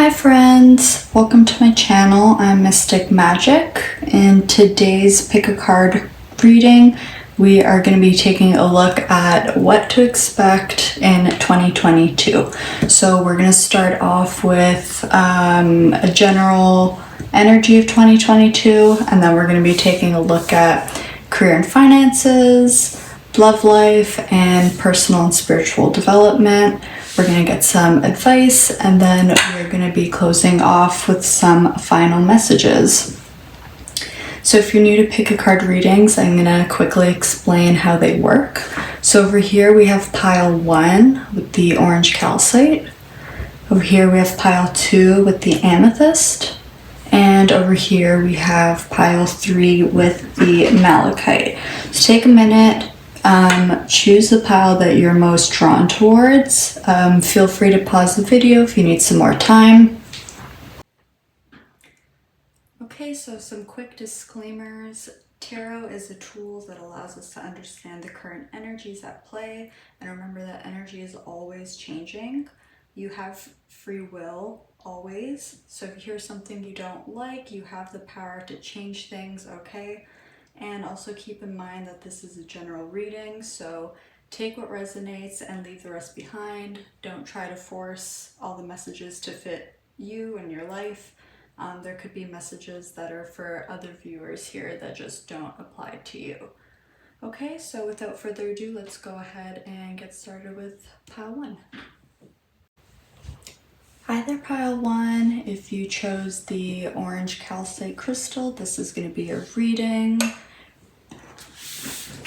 Hi friends, welcome to my channel. I'm Mystic Magic. In today's pick a card reading, we are going to be taking a look at what to expect in 2022. So we're going to start off with a general energy of 2022, and then we're going to be taking a look at career and finances, love life, and personal and spiritual development. We're going to get some advice, and then we're going to be closing off with some final messages. So if you're new to pick a card readings, I'm going to quickly explain how they work. So over here we have pile 1 with the orange calcite. Over here we have pile 2 with the amethyst. And over here we have pile 3 with the malachite. So take a minute. Choose the pile that you're most drawn towards. Feel free to pause the video if you need some more time. Okay, so some quick disclaimers. Tarot is a tool that allows us to understand the current energies at play, and remember that energy is always changing. You have free will always, so if you hear something you don't like, you have the power to change things, okay? And also keep in mind that this is a general reading, so take what resonates and leave the rest behind. Don't try to force all the messages to fit you and your life. There could be messages that are for other viewers here that just don't apply to you. Okay, so without further ado, let's go ahead and get started with pile 1. Hi there, pile 1. If you chose the orange calcite crystal, this is going to be your reading.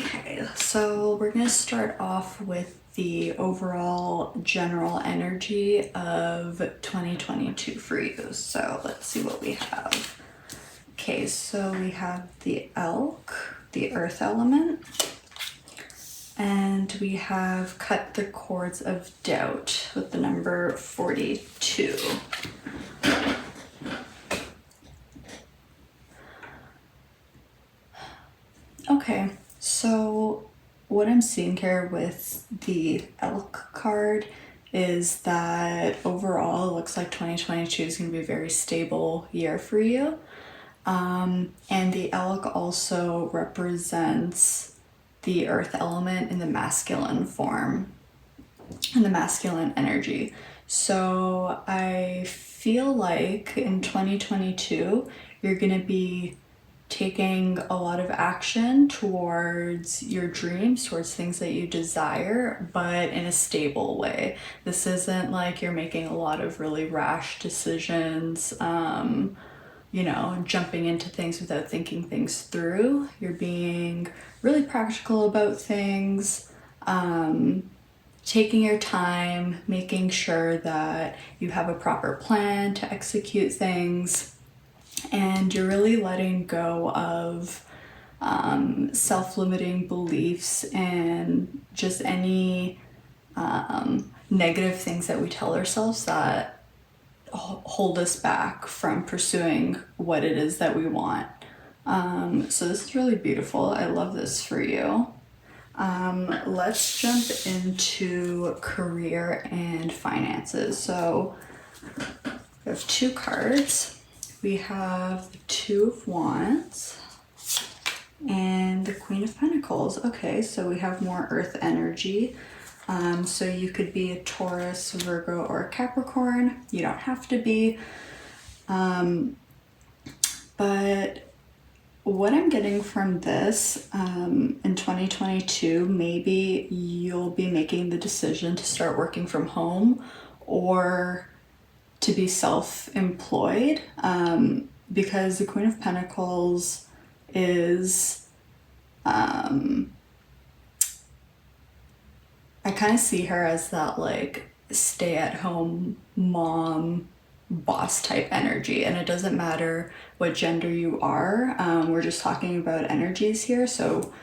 Okay, so we're going to start off with the overall general energy of 2022 for you. So let's see what we have. Okay, so we have the elk, the earth element, and we have cut the cords of doubt with the number 42. Okay, so what I'm seeing here with the elk card is that overall it looks like 2022 is going to be a very stable year for you. And the elk also represents the earth element in the masculine form, in the masculine energy. So I feel like in 2022, you're going to be taking a lot of action towards your dreams, towards things that you desire, but in a stable way. This isn't like you're making a lot of really rash decisions, jumping into things without thinking things through. You're being really practical about things, taking your time, making sure that you have a proper plan to execute things, and you're really letting go of self-limiting beliefs and just any negative things that we tell ourselves that hold us back from pursuing what it is that we want. So this is really beautiful. I love this for you. Let's jump into career and finances. So we have 2 cards. We have the 2 of Wands and the Queen of Pentacles. Okay, so we have more earth energy. So you could be a Taurus, Virgo, or a Capricorn. You don't have to be. But what I'm getting from this, in 2022, maybe you'll be making the decision to start working from home or to be self-employed, because the Queen of Pentacles is, I kind of see her as that like stay-at-home mom, boss type energy, and it doesn't matter what gender you are. We're just talking about energies here. So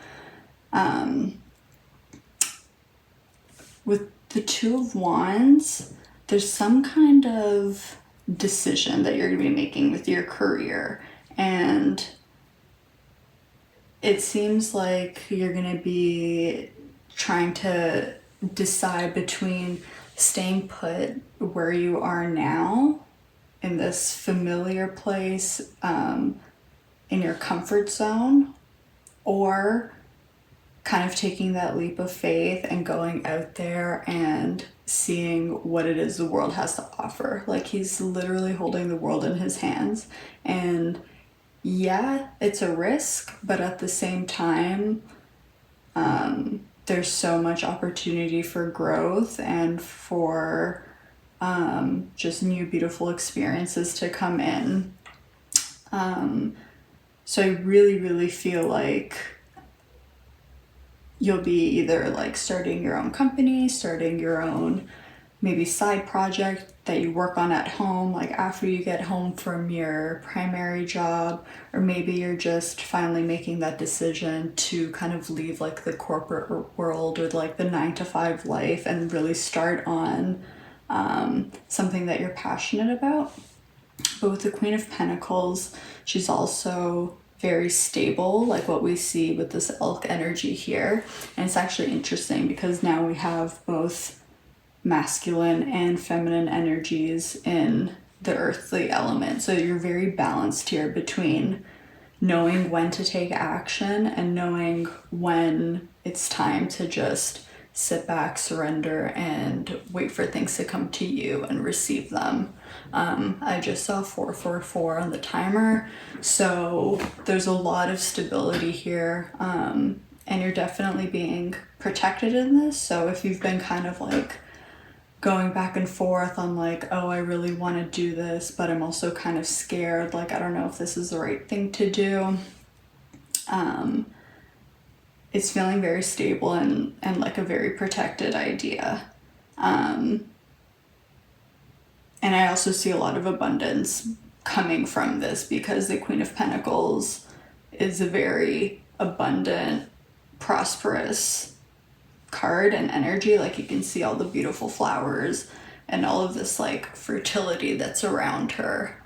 with the 2 of Wands, there's some kind of decision that you're going to be making with your career, and it seems like you're going to be trying to decide between staying put where you are now in this familiar place, in your comfort zone, or kind of taking that leap of faith and going out there and seeing what it is the world has to offer. Like, he's literally holding the world in his hands. And yeah, it's a risk, but at the same time, there's so much opportunity for growth and for just new beautiful experiences to come in. So I really, really feel like you'll be either like starting your own company, starting your own maybe side project that you work on at home, like after you get home from your primary job, or maybe you're just finally making that decision to kind of leave like the corporate world or like the 9-to-5 life and really start on something that you're passionate about. But with the Queen of Pentacles, she's also very stable, like what we see with this elk energy here. And it's actually interesting because now we have both masculine and feminine energies in the earthly element. So you're very balanced here between knowing when to take action and knowing when it's time to just sit back, surrender, and wait for things to come to you and receive them. I just saw 444 on the timer, so there's a lot of stability here, and you're definitely being protected in this. So if you've been kind of like going back and forth on like, oh, I really want to do this, but I'm also kind of scared, like I don't know if this is the right thing to do, it's feeling very stable and like a very protected idea. And I also see a lot of abundance coming from this because the Queen of Pentacles is a very abundant, prosperous card and energy. Like, you can see all the beautiful flowers and all of this like fertility that's around her.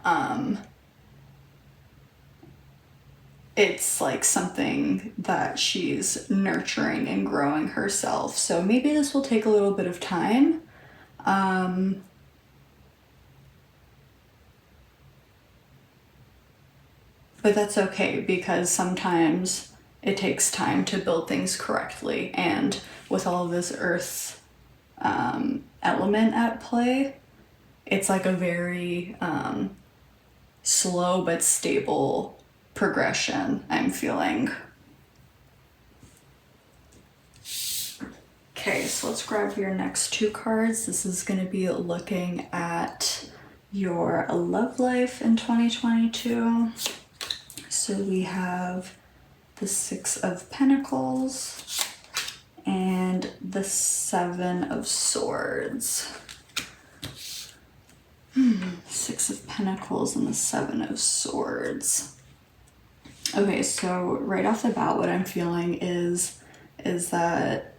It's like something that she's nurturing and growing herself. So maybe this will take a little bit of time. But that's okay, because sometimes it takes time to build things correctly. And with all of this earth element at play, it's like a very slow but stable progression I'm feeling. Okay, so let's grab your next two cards. This is going to be looking at your love life in 2022. So we have the Six of Pentacles and the Seven of Swords. Six of Pentacles and the Seven of Swords. Okay, so right off the bat, what I'm feeling is that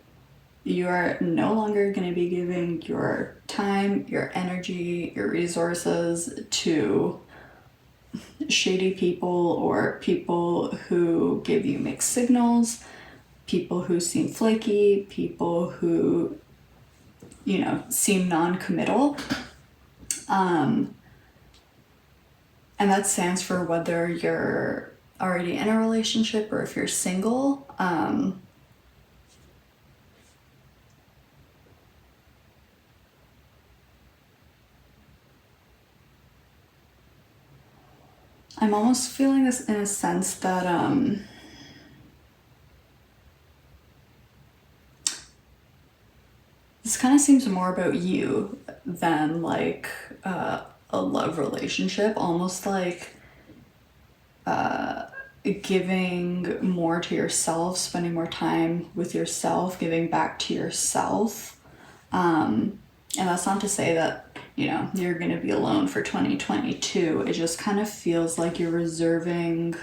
you are no longer going to be giving your time, your energy, your resources to shady people or people who give you mixed signals, people who seem flaky, people who, you know, seem non-committal. And that stands for whether you're already in a relationship or if you're single. I'm almost feeling this in a sense that this kind of seems more about you than like a love relationship, almost like giving more to yourself, spending more time with yourself, giving back to yourself. And that's not to say that, you know, you're going to be alone for 2022. It just kind of feels like you're reserving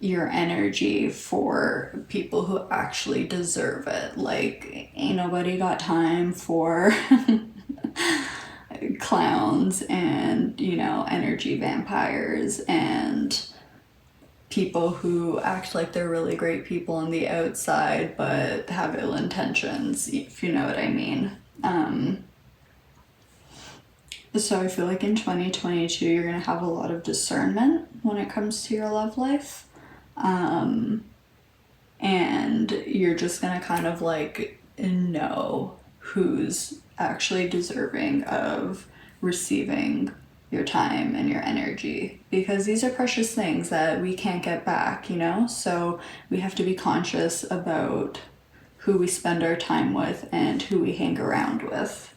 your energy for people who actually deserve it. Like, ain't nobody got time for clowns and, you know, energy vampires and people who act like they're really great people on the outside but have ill intentions, if you know what I mean. So I feel like in 2022, you're going to have a lot of discernment when it comes to your love life. And you're just going to kind of like know who's actually deserving of receiving your time and your energy, because these are precious things that we can't get back, you know? So we have to be conscious about who we spend our time with and who we hang around with.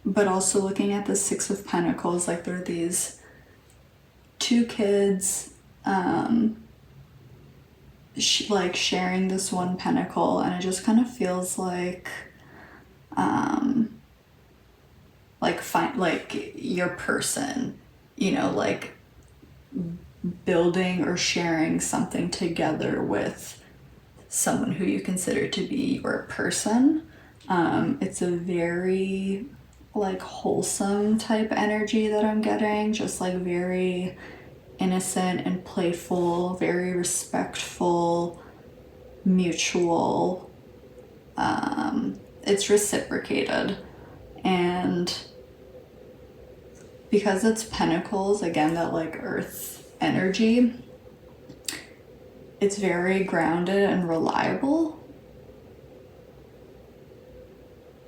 But also looking at the Six of Pentacles, like there are these two kids, like sharing this one pentacle, and it just kind of feels like, like your person, you know, like building or sharing something together with someone who you consider to be your person. It's a very like wholesome type energy that I'm getting, just like very innocent and playful, very respectful, mutual. It's reciprocated, and because it's pentacles, again, that like earth energy, it's very grounded and reliable.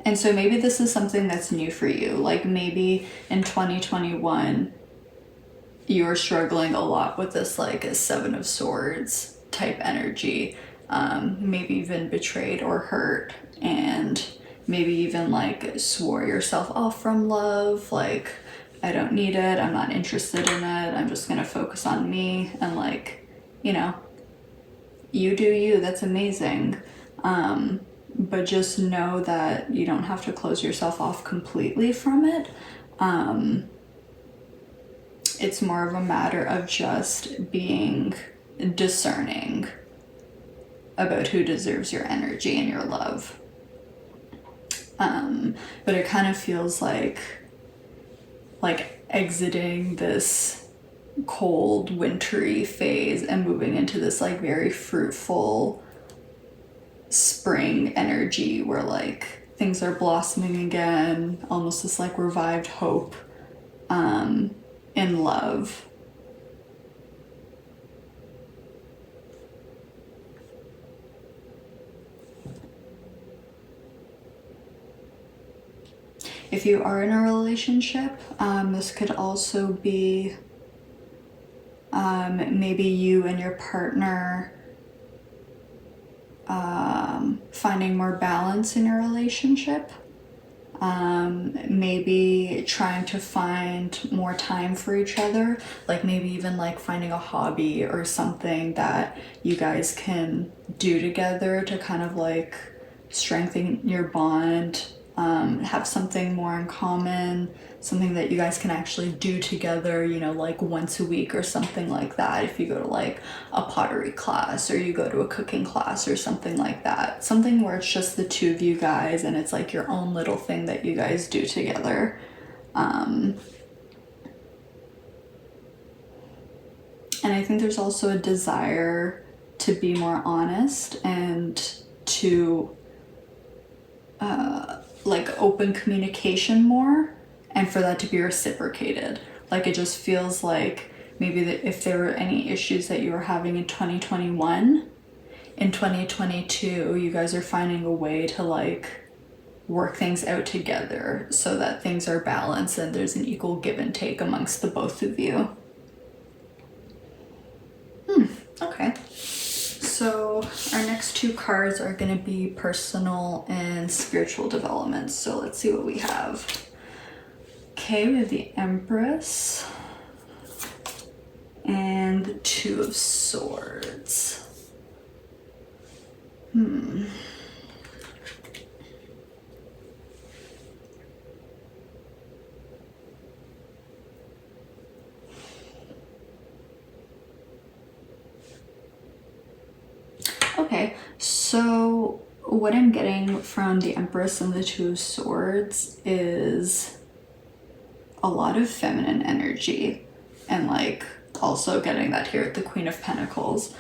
And so maybe this is something that's new for you. Like maybe in 2021, you were struggling a lot with this like a Seven of Swords type energy. Maybe even betrayed or hurt, and maybe even like swore yourself off from love. Like, I don't need it, I'm not interested in it, I'm just gonna focus on me. And like, you know, you do you, that's amazing. But just know that you don't have to close yourself off completely from it. It's more of a matter of just being discerning about who deserves your energy and your love. But it kind of feels like exiting this cold, wintry phase and moving into this like very fruitful spring energy where like things are blossoming again, almost this like revived hope in love. If you are in a relationship, this could also be maybe you and your partner finding more balance in your relationship. Maybe trying to find more time for each other, like maybe even like finding a hobby or something that you guys can do together to kind of like strengthen your bond, have something more in common, something that you guys can actually do together, you know, like once a week or something like that. If you go to like a pottery class or you go to a cooking class or something like that, something where it's just the two of you guys and it's like your own little thing that you guys do together. And I think there's also a desire to be more honest and to like open communication more, and for that to be reciprocated. Like it just feels like maybe that if there were any issues that you were having in 2021, in 2022 you guys are finding a way to like work things out together so that things are balanced and there's an equal give and take amongst the both of you. Okay. So our next two cards are going to be personal and spiritual development. So let's see what we have. Okay, we have the Empress and the Two of Swords. Okay, so what I'm getting from the Empress and the Two of Swords is a lot of feminine energy, and like also getting that here at the Queen of Pentacles.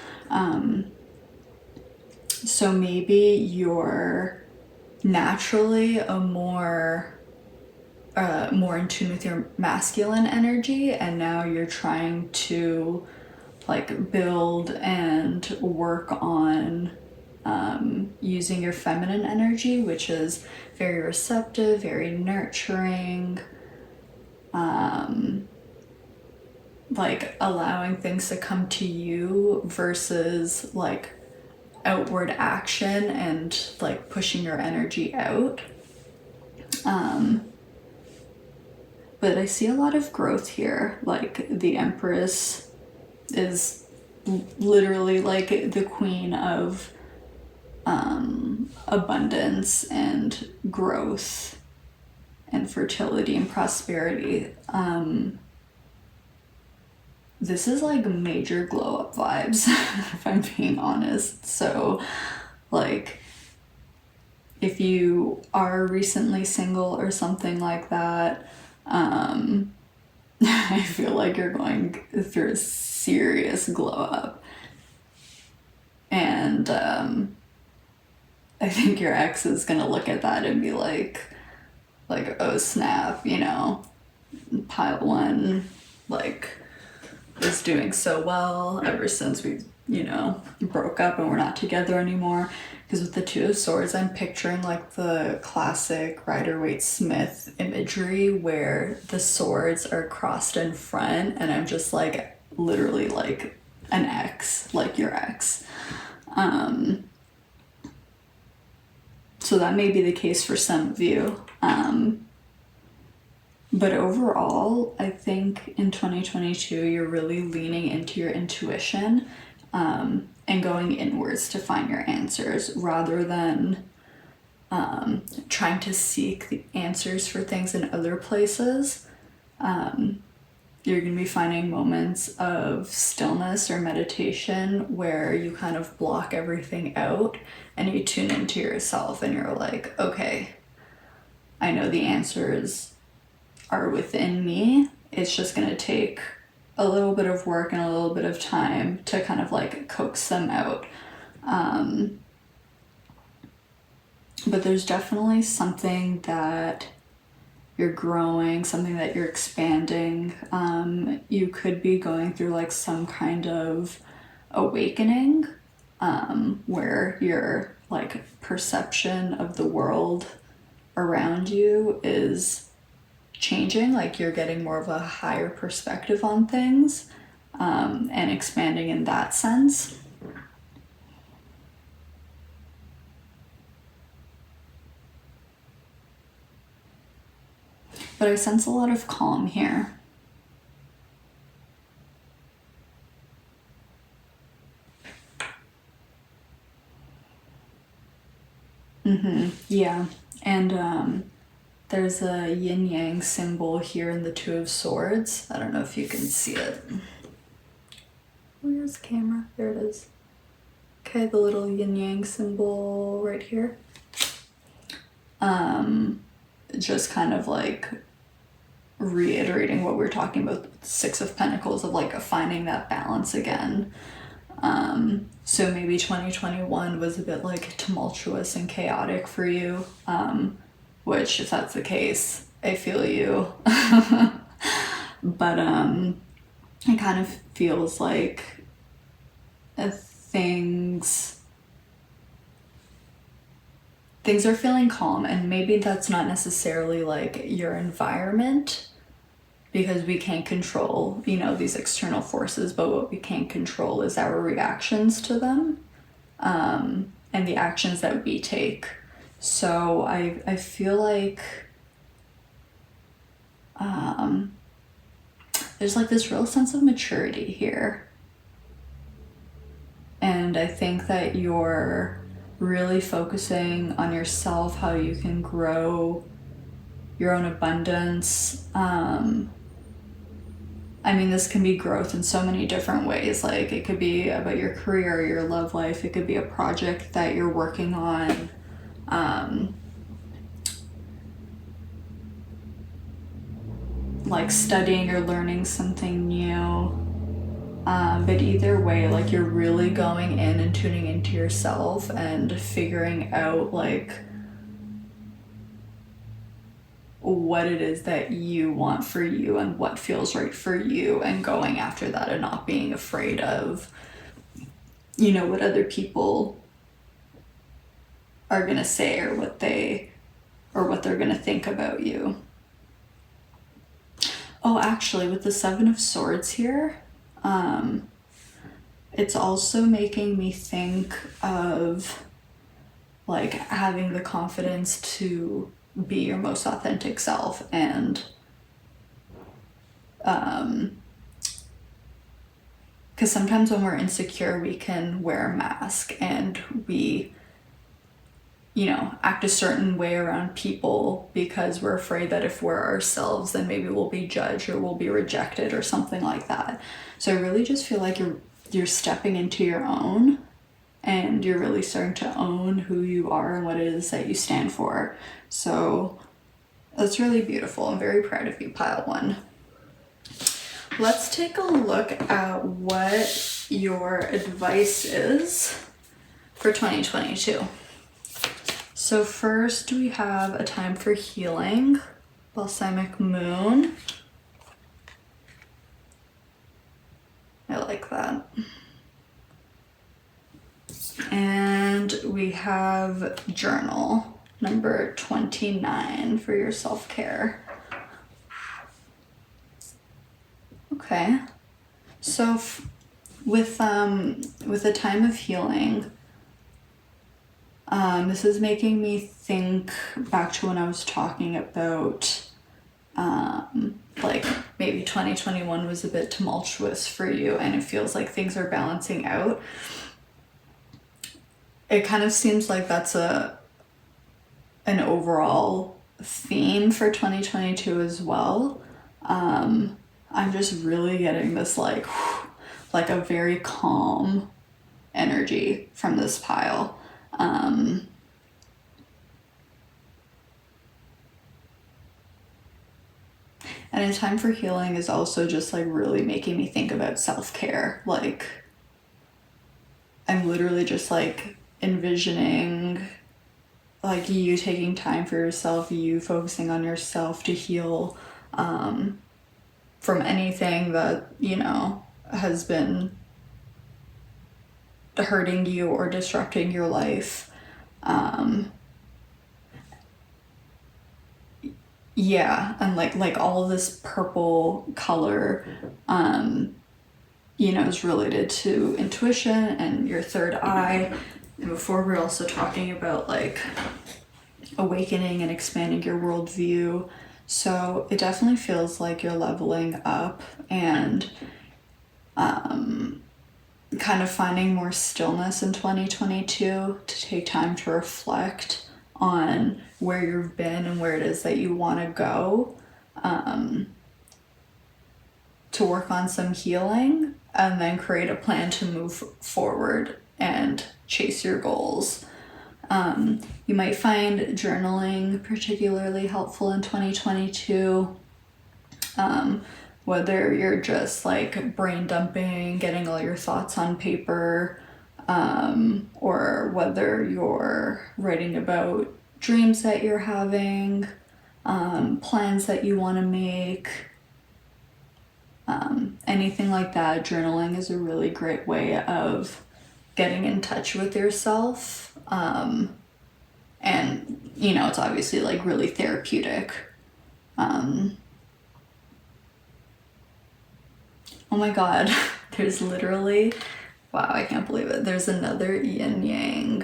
So maybe you're naturally a more in tune with your masculine energy, and now you're trying to like build and work on using your feminine energy, which is very receptive, very nurturing, like allowing things to come to you versus like outward action and like pushing your energy out. But I see a lot of growth here. Like the Empress is literally like the queen of abundance and growth and fertility and prosperity. This is like major glow up vibes, if I'm being honest. So like if you are recently single or something like that, I feel like you're going through a serious glow up. And I think your ex is gonna look at that and be like, oh snap, you know, pile one, like, is doing so well ever since we, you know, broke up and we're not together anymore. Because with the Two of Swords, I'm picturing like the classic Rider-Waite-Smith imagery where the swords are crossed in front, and I'm just like literally like an ex, like your ex. So that may be the case for some of you. But overall, I think in 2022, you're really leaning into your intuition and going inwards to find your answers rather than trying to seek the answers for things in other places. You're going to be finding moments of stillness or meditation where you kind of block everything out and you tune into yourself and you're like, okay, I know the answers are within me. It's just going to take a little bit of work and a little bit of time to kind of like coax them out. But there's definitely something that you're growing, something that you're expanding. You could be going through like some kind of awakening where your like perception of the world around you is changing, like you're getting more of a higher perspective on things and expanding in that sense. But I sense a lot of calm here. Yeah, and there's a yin-yang symbol here in the Two of Swords. I don't know if you can see it. Where's the camera? There it is. Okay, the little yin-yang symbol right here. Just kind of like reiterating what we were talking about, Six of Pentacles, of like finding that balance again. So maybe 2021 was a bit like tumultuous and chaotic for you, which if that's the case, I feel you. But it kind of feels like things are feeling calm, and maybe that's not necessarily like your environment, because we can't control, you know, these external forces, but what we can control is our reactions to them, and the actions that we take. So I feel like there's like this real sense of maturity here. And I think that you're really focusing on yourself, how you can grow your own abundance. I mean, this can be growth in so many different ways. Like it could be about your career, your love life. It could be a project that you're working on. Like studying or learning something new. But either way, like, you're really going in and tuning into yourself and figuring out like what it is that you want for you and what feels right for you, and going after that and not being afraid of, you know, what other people are gonna say or what they're gonna think about you. Oh, actually, with the Seven of Swords here, it's also making me think of like having the confidence to be your most authentic self, and because sometimes when we're insecure, we can wear a mask and we, you know, act a certain way around people because we're afraid that if we're ourselves, then maybe we'll be judged or we'll be rejected or something like that. So I really just feel like you're stepping into your own, and you're really starting to own who you are and what it is that you stand for. So that's really beautiful. I'm very proud of you, pile one. Let's take a look at what your advice is for 2022. So first we have a time for healing, balsamic moon. I like that. And we have journal, number 29 for your self-care. Okay. So with a time of healing, this is making me think back to when I was talking about like maybe 2021 was a bit tumultuous for you and it feels like things are balancing out. It kind of seems like that's an overall theme for 2022 as well. I'm just really getting this like a very calm energy from this pile. And a time for healing is also just like really making me think about self-care. Like, I'm literally just like envisioning like you taking time for yourself, you focusing on yourself to heal from anything that, you know, has been hurting you or disrupting your life. Yeah, and like all of this purple color, you know, is related to intuition and your third eye. And before we're also talking about like awakening and expanding your worldview. So it definitely feels like you're leveling up and kind of finding more stillness in 2022 to take time to reflect on where you've been and where it is that you want to go, to work on some healing and then create a plan to move forward and chase your goals. You might find journaling particularly helpful in 2022, whether you're just like brain dumping, getting all your thoughts on paper, or whether you're writing about dreams that you're having, plans that you want to make, anything like that. Journaling is a really great way of getting in touch with yourself. And, you know, it's obviously like really therapeutic. Oh my God, there's literally, wow, I can't believe it. There's another yin yang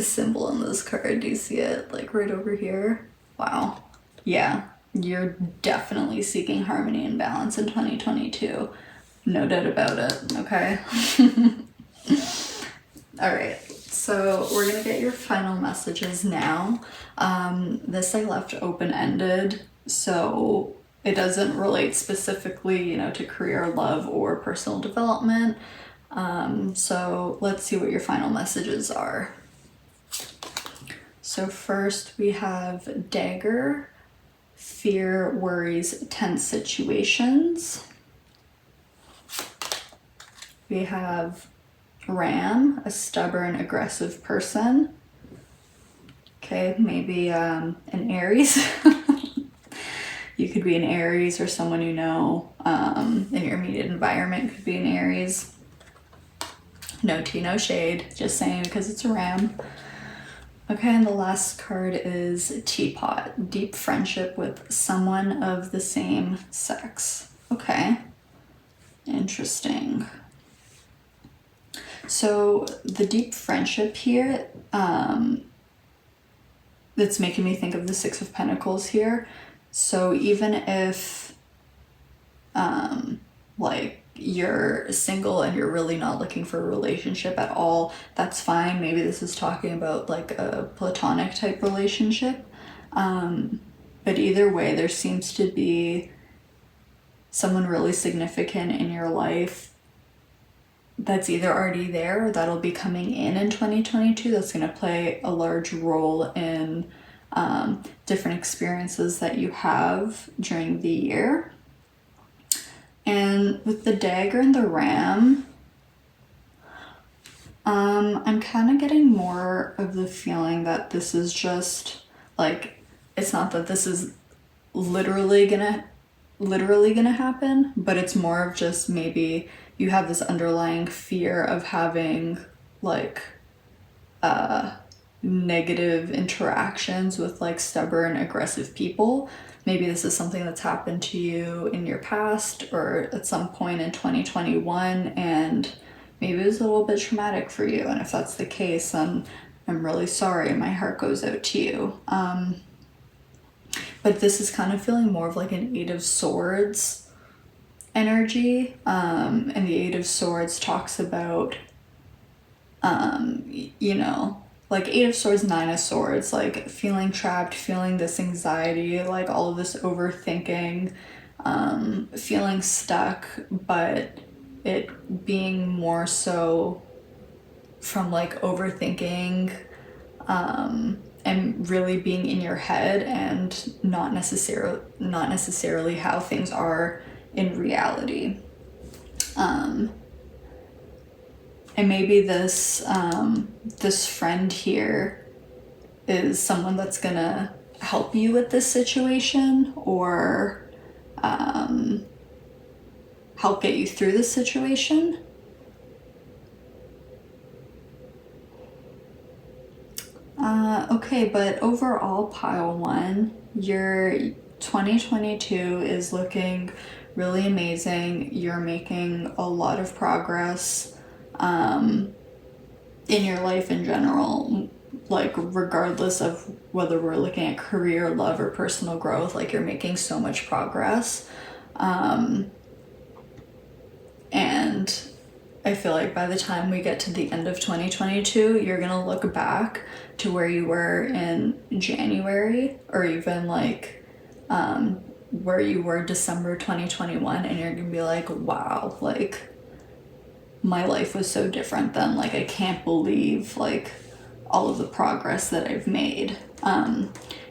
symbol in this card. Do you see it like right over here? Wow. Yeah, you're definitely seeking harmony and balance in 2022. No doubt about it, okay? All right, so we're gonna get your final messages now. This I left open-ended, so it doesn't relate specifically, you know, to career, love, or personal development. So let's see what your final messages are. So first we have Dagger, fear, worries, tense situations. we have Ram, a stubborn, aggressive person. Okay, maybe an Aries. You could be an Aries, or someone you know in your immediate environment could be an Aries. No tea, no shade, just saying because it's a Ram. Okay, and the last card is Teapot, deep friendship with someone of the same sex. Okay, interesting. So the deep friendship here, that's making me think of the Six of Pentacles here. So even if like you're single and you're really not looking for a relationship at all, that's fine. Maybe this is talking about like a platonic type relationship. But either way, there seems to be someone really significant in your life that's either already there or that'll be coming in 2022 that's going to play a large role in different experiences that you have during the year. And with the dagger and the ram, I'm kind of getting more of the feeling that this is just like, it's not that this is literally gonna happen, but it's more of just maybe you have this underlying fear of having like negative interactions with like stubborn, aggressive people. Maybe this is something that's happened to you in your past or at some point in 2021, and maybe it was a little bit traumatic for you. And if that's the case, then I'm really sorry. My heart goes out to you. But this is kind of feeling more of like an Eight of Swords energy. And the Eight of Swords talks about, you know, like Eight of Swords, Nine of Swords, like feeling trapped, feeling this anxiety, like all of this overthinking, feeling stuck, but it being more so from like overthinking, and really being in your head and not necessarily how things are in reality. And maybe this friend here is someone that's gonna help you with this situation, or help get you through this situation. Okay, but overall, pile one, your 2022 is looking really amazing. You're making a lot of progress in your life in general, like regardless of whether we're looking at career, love, or personal growth, like you're making so much progress. And I feel like by the time we get to the end of 2022, you're gonna look back to where you were in January, or even like where you were December 2021, and you're gonna be like, wow, like my life was so different then. Like I can't believe like all of the progress that I've made,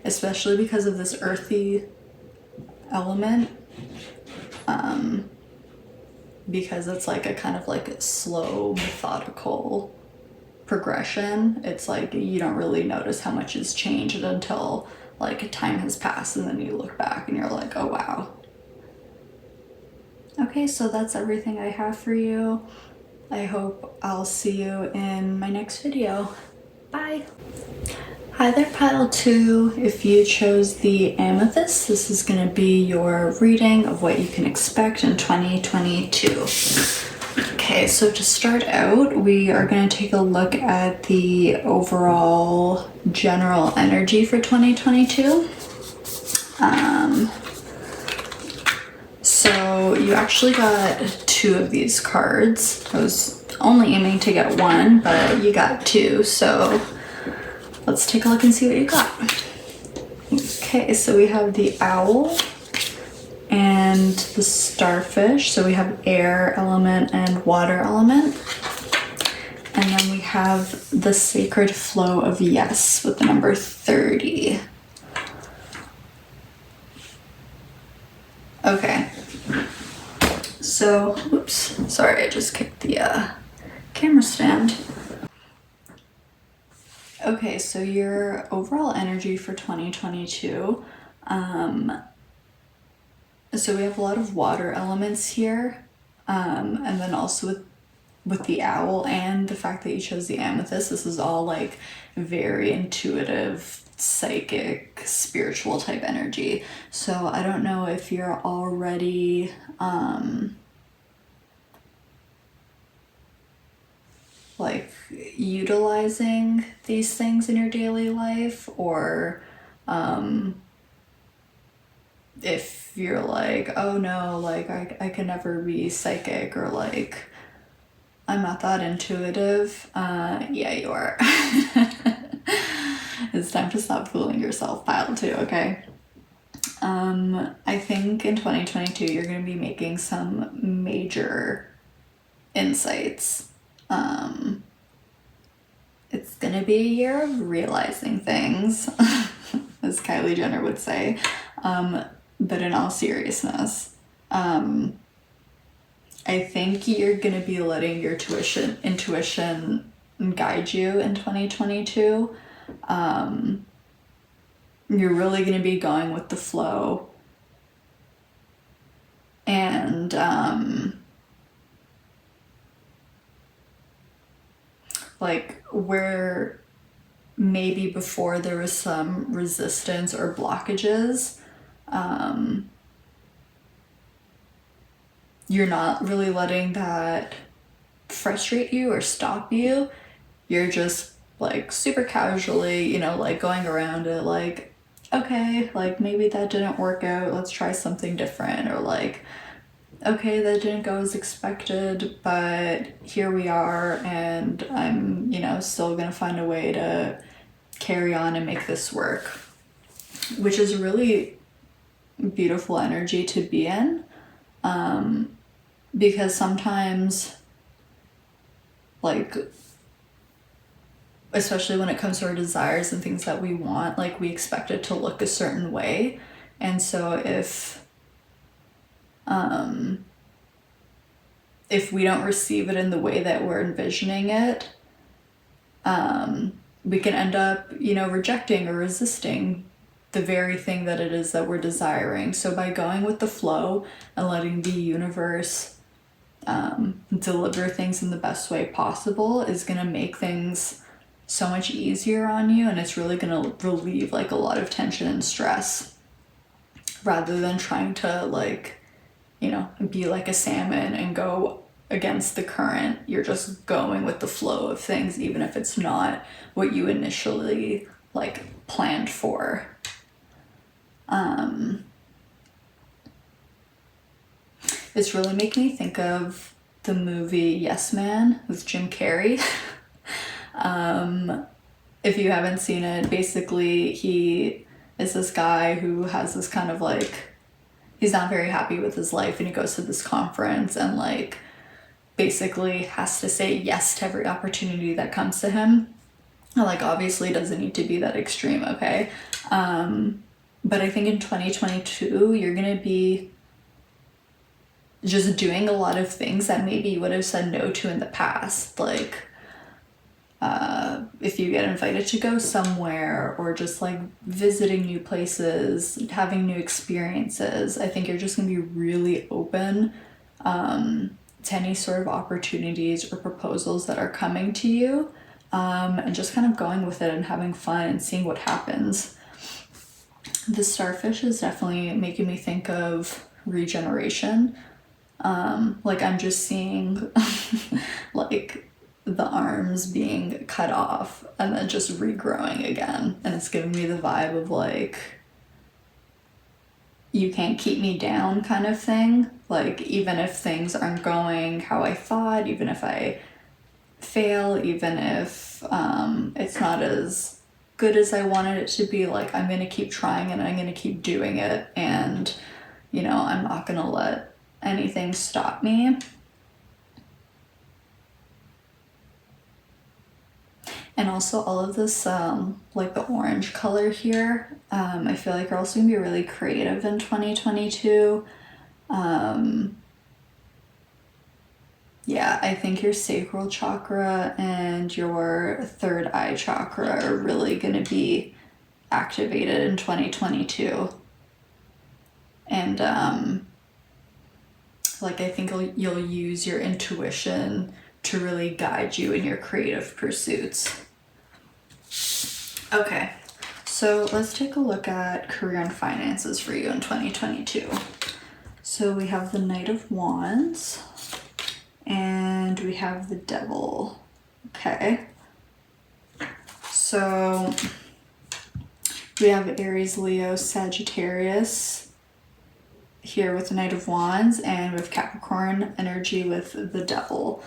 especially because of this earthy element, because it's like a kind of like slow, methodical progression. It's like you don't really notice how much has changed until like time has passed, and then you look back and you're like, oh wow. Okay, so that's everything I have for you. I hope I'll see you in my next video. Bye. Hi there, pile 2. If you chose the Amethyst, this is going to be your reading of what you can expect in 2022. Okay, so to start out, we are going to take a look at the overall general energy for 2022. So you actually got 2 of these cards. I was only aiming to get 1, but you got 2, so let's take a look and see what you got. Okay, so we have the owl and the starfish. So we have air element and water element. And then we have the sacred flow of yes with the number 30. Okay. So, oops, sorry, I just kicked the camera stand. Okay, so your overall energy for 2022, so we have a lot of water elements here, and then also with the owl and the fact that you chose the amethyst, this is all like very intuitive, psychic, spiritual type energy. So I don't know if you're already like utilizing these things in your daily life, or if you're like, oh no, like I can never be psychic, or like I'm not that intuitive. Yeah, you are. It's time to stop fooling yourself, pile two, okay? I think in 2022 you're going to be making some major insights. It's going to be a year of realizing things, as Kylie Jenner would say. But in all seriousness, I think you're going to be letting your intuition guide you in 2022. You're really going to be going with the flow. And like where maybe before there was some resistance or blockages, you're not really letting that frustrate you or stop you. You're just like super casually, you know, like going around it like, okay, like maybe that didn't work out, let's try something different, or like, okay, that didn't go as expected, but here we are, and I'm, you know, still gonna find a way to carry on and make this work, which is really beautiful energy to be in, because sometimes, like, especially when it comes to our desires and things that we want, like we expect it to look a certain way, and so if we don't receive it in the way that we're envisioning it, we can end up, you know, rejecting or resisting the very thing that it is that we're desiring. So by going with the flow and letting the universe deliver things in the best way possible is going to make things so much easier on you, and it's really going to relieve like a lot of tension and stress, rather than trying to, like, you know, be like a salmon and go against the current. You're just going with the flow of things, even if it's not what you initially like planned for. It's really making me think of the movie Yes Man with Jim Carrey. If you haven't seen it, basically he is this guy who has this kind of like, he's not very happy with his life, and he goes to this conference and like basically has to say yes to every opportunity that comes to him. And like obviously it doesn't need to be that extreme, okay? But I think in 2022 you're gonna be just doing a lot of things that maybe you would have said no to in the past, like if you get invited to go somewhere, or just like visiting new places, having new experiences. I think you're just going to be really open to any sort of opportunities or proposals that are coming to you, and just kind of going with it and having fun and seeing what happens. The starfish is definitely making me think of regeneration. Like I'm just seeing like the arms being cut off and then just regrowing again, and it's giving me the vibe of like, you can't keep me down kind of thing. Like even if things aren't going how I thought, even if I fail, even if it's not as good as I wanted it to be, like I'm gonna keep trying and I'm gonna keep doing it, and you know, I'm not gonna let anything stop me. And also all of this, like the orange color here, I feel like you're also gonna be really creative in 2022. Yeah, I think your sacral chakra and your third eye chakra are really going to be activated in 2022. And like, I think you'll use your intuition to really guide you in your creative pursuits. Okay, so let's take a look at career and finances for you in 2022. So we have the Knight of Wands and we have the Devil. Okay, so we have Aries, Leo, Sagittarius here with the Knight of Wands, and with Capricorn energy with the Devil.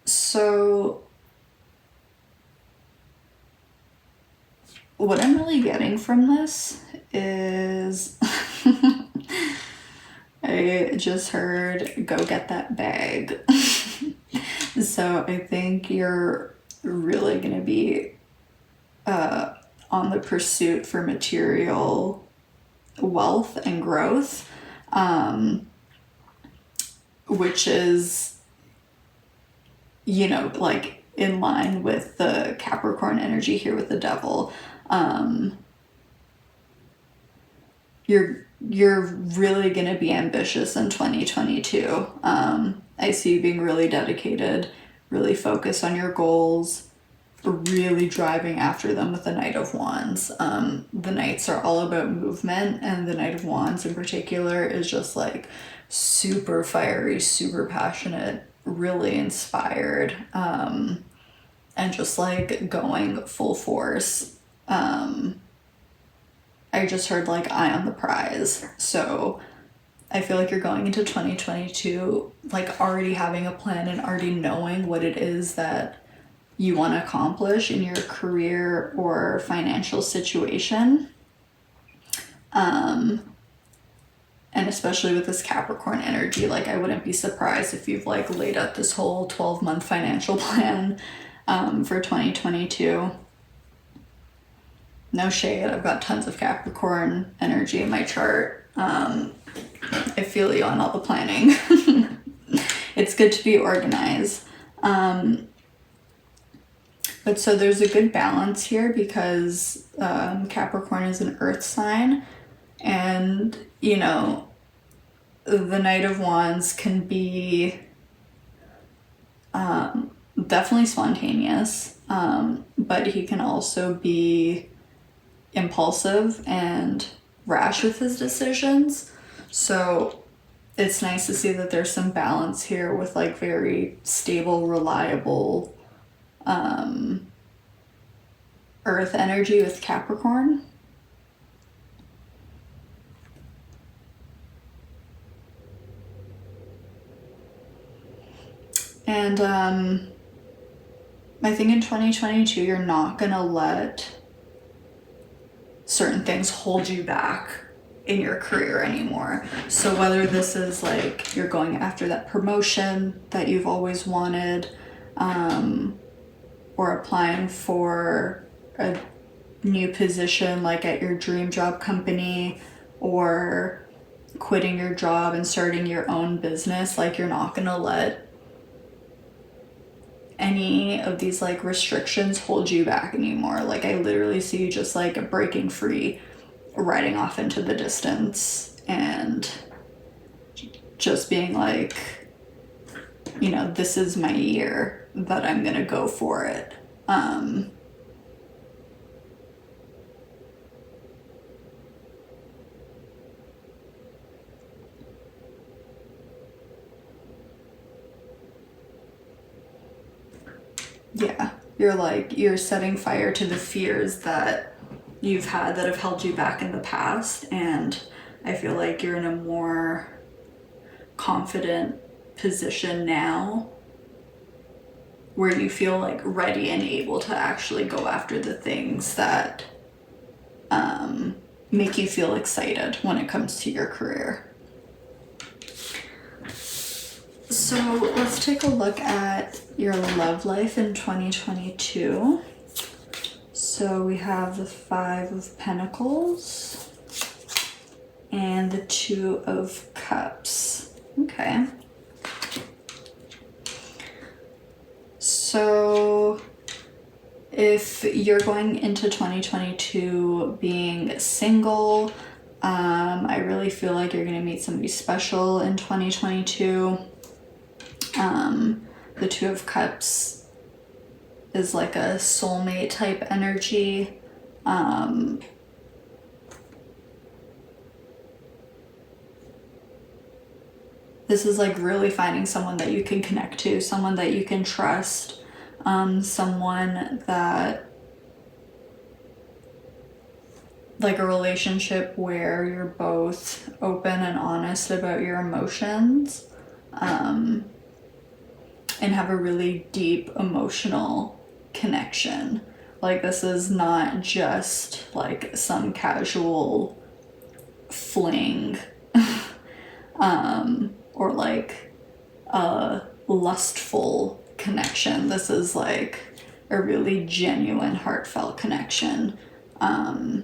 So what I'm really getting from this is I just heard go get that bag. So I think you're really going to be on the pursuit for material wealth and growth, which is, you know, like in line with the Capricorn energy here with the Devil. You're really going to be ambitious in 2022. I see you being really dedicated, really focused on your goals, really driving after them with the Knight of Wands. The Knights are all about movement, and the Knight of Wands in particular is just like super fiery, super passionate, really inspired, and just like going full force. I just heard like eye on the prize. So I feel like you're going into 2022 like already having a plan and already knowing what it is that you want to accomplish in your career or financial situation. And especially with this Capricorn energy, like I wouldn't be surprised if you've like laid out this whole 12-month financial plan for 2022. No shade, I've got tons of Capricorn energy in my chart. I feel you on all the planning. It's good to be organized. But so there's a good balance here because Capricorn is an earth sign, and you know, the Knight of Wands can be definitely spontaneous, but he can also be impulsive and rash with his decisions. So it's nice to see that there's some balance here with like very stable, reliable earth energy with Capricorn. And I think in 2022 you're not gonna let certain things hold you back in your career anymore. So whether this is like you're going after that promotion that you've always wanted, or applying for a new position like at your dream job company, or quitting your job and starting your own business, like you're not gonna let any of these like restrictions hold you back anymore. Like I literally see you just like breaking free, riding off into the distance, and just being like, you know, this is my year that I'm gonna go for it. Yeah, you're setting fire to the fears that you've had that have held you back in the past, and I feel like you're in a more confident position now where you feel like ready and able to actually go after the things that make you feel excited when it comes to your career. So let's take a look at your love life in 2022. So we have the 5 of Pentacles and the 2 of Cups. Okay. So if you're going into 2022 being single, I really feel like you're going to meet somebody special in 2022. The Two of Cups is like a soulmate type energy. This is like really finding someone that you can connect to, someone that you can trust, someone that, like a relationship where you're both open and honest about your emotions, and have a really deep emotional connection. Like this is not just like some casual fling, or like a lustful connection. This is like a really genuine, heartfelt connection. I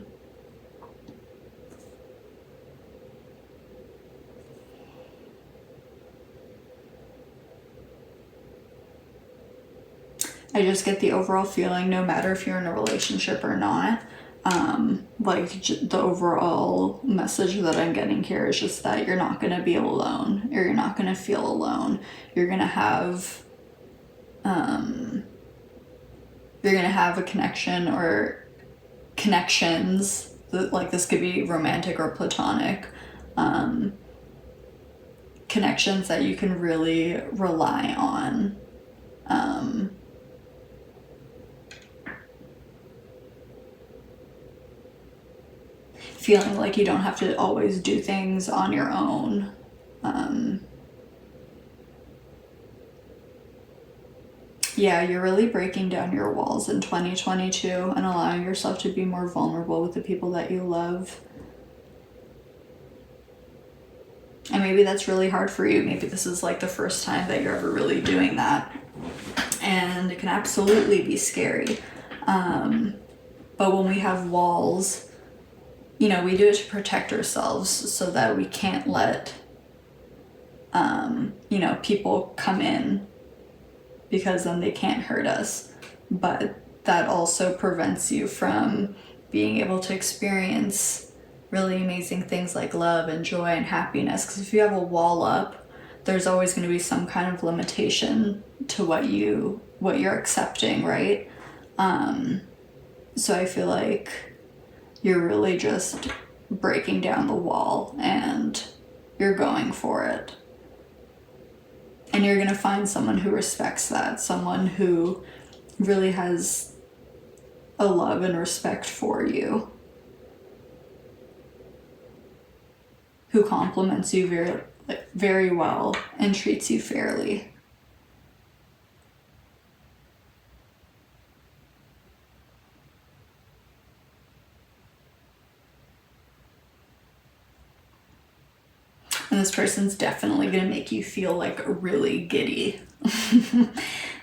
just get the overall feeling, no matter if you're in a relationship or not, like the overall message that I'm getting here is just that you're not going to be alone, or you're not going to feel alone. You're going to have, a connection or connections that, like, this could be romantic or platonic, connections that you can really rely on. Feeling like you don't have to always do things on your own. Yeah, you're really breaking down your walls in 2022 and allowing yourself to be more vulnerable with the people that you love. And maybe that's really hard for you. Maybe this is like the first time that you're ever really doing that. And it can absolutely be scary. But when we have walls, you know, we do it to protect ourselves so that we can't let, people come in, because then they can't hurt us. But that also prevents you from being able to experience really amazing things like love and joy and happiness. Because if you have a wall up, there's always going to be some kind of limitation to what you're accepting, right? So I feel like you're really just breaking down the wall and you're going for it. And you're going to find someone who respects that, someone who really has a love and respect for you, who compliments you very, very well and treats you fairly. And this person's definitely going to make you feel like really giddy.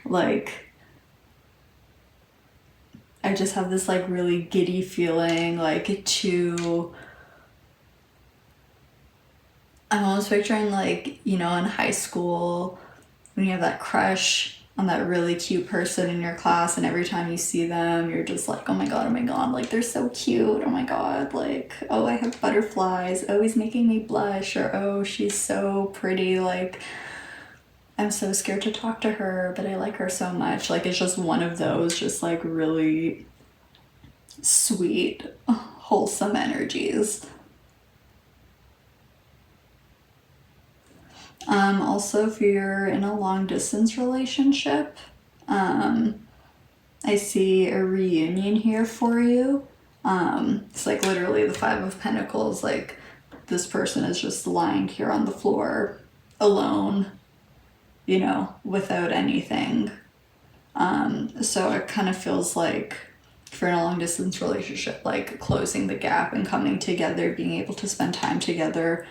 Like, I just have this like really giddy feeling, like I'm almost picturing like, in high school when you have that crush on that really cute person in your class, and every time you see them, you're just like, oh my god, like they're so cute, oh my god, like, oh, I have butterflies, oh, he's making me blush, or oh, she's so pretty, like, I'm so scared to talk to her, but I like her so much. Like, it's just one of those just like really sweet, wholesome energies. Also, if you're in a long distance relationship, I see a reunion here for you. It's like literally the Five of Pentacles, like this person is just lying here on the floor alone, without anything. So it kind of feels like, if you're in a long distance relationship, like closing the gap and coming together, being able to spend time together.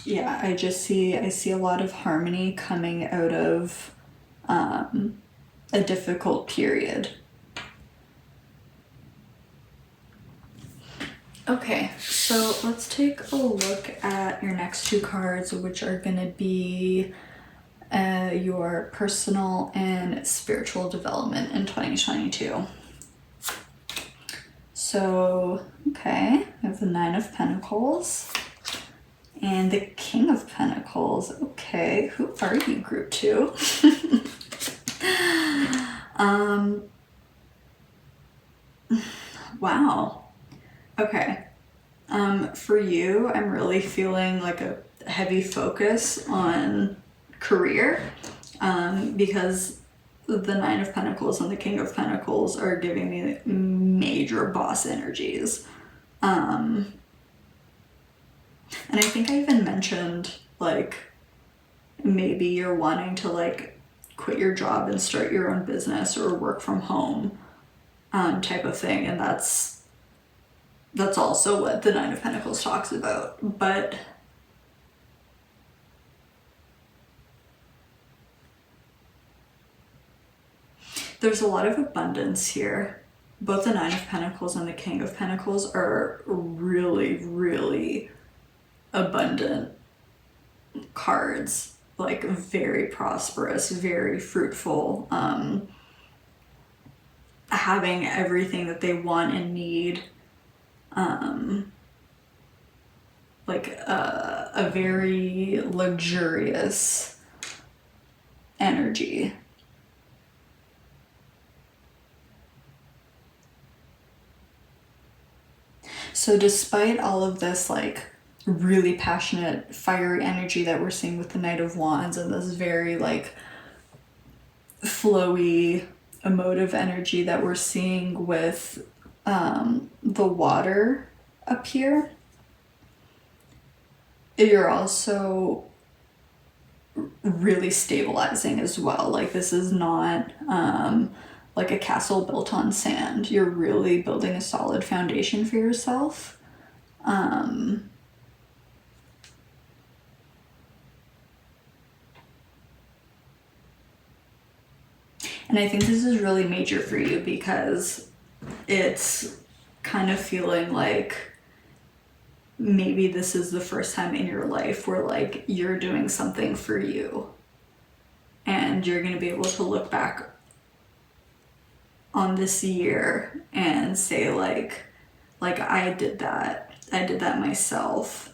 Yeah, I see a lot of harmony coming out of a difficult period. Okay, so let's take a look at your next two cards, which are going to be your personal and spiritual development in 2022. So, okay, I have the Nine of Pentacles and the King of Pentacles. Okay, who are you, group 2? Wow. Okay. For you, I'm really feeling like a heavy focus on career, because the Nine of Pentacles and the King of Pentacles are giving me major boss energies. And I think I even mentioned, like, maybe you're wanting to, like, quit your job and start your own business or work from home, type of thing. And that's also what the Nine of Pentacles talks about. But there's a lot of abundance here. Both the Nine of Pentacles and the King of Pentacles are really, really abundant cards. Like, very prosperous, very fruitful, having everything that they want and need. Like a very luxurious energy. So despite all of this, like, really passionate, fiery energy that we're seeing with the Knight of Wands and this very, like, flowy, emotive energy that we're seeing with the water up here, you're also really stabilizing as well. Like, this is not like a castle built on sand. You're really building a solid foundation for yourself. And I think this is really major for you because it's kind of feeling like maybe this is the first time in your life where, like, you're doing something for you and you're going to be able to look back on this year and say, like I did that myself.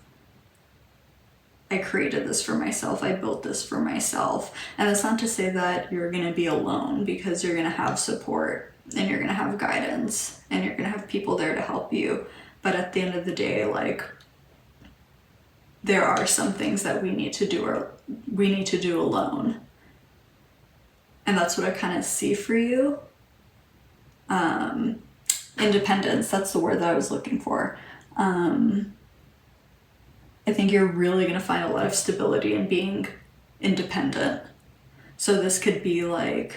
I created this for myself. I built this for myself. And that's not to say that you're going to be alone, because you're going to have support and you're going to have guidance and you're going to have people there to help you. But at the end of the day, like, there are some things that we need to do alone. And that's what I kind of see for you. Independence, that's the word that I was looking for. I think you're really going to find a lot of stability in being independent. So this could be like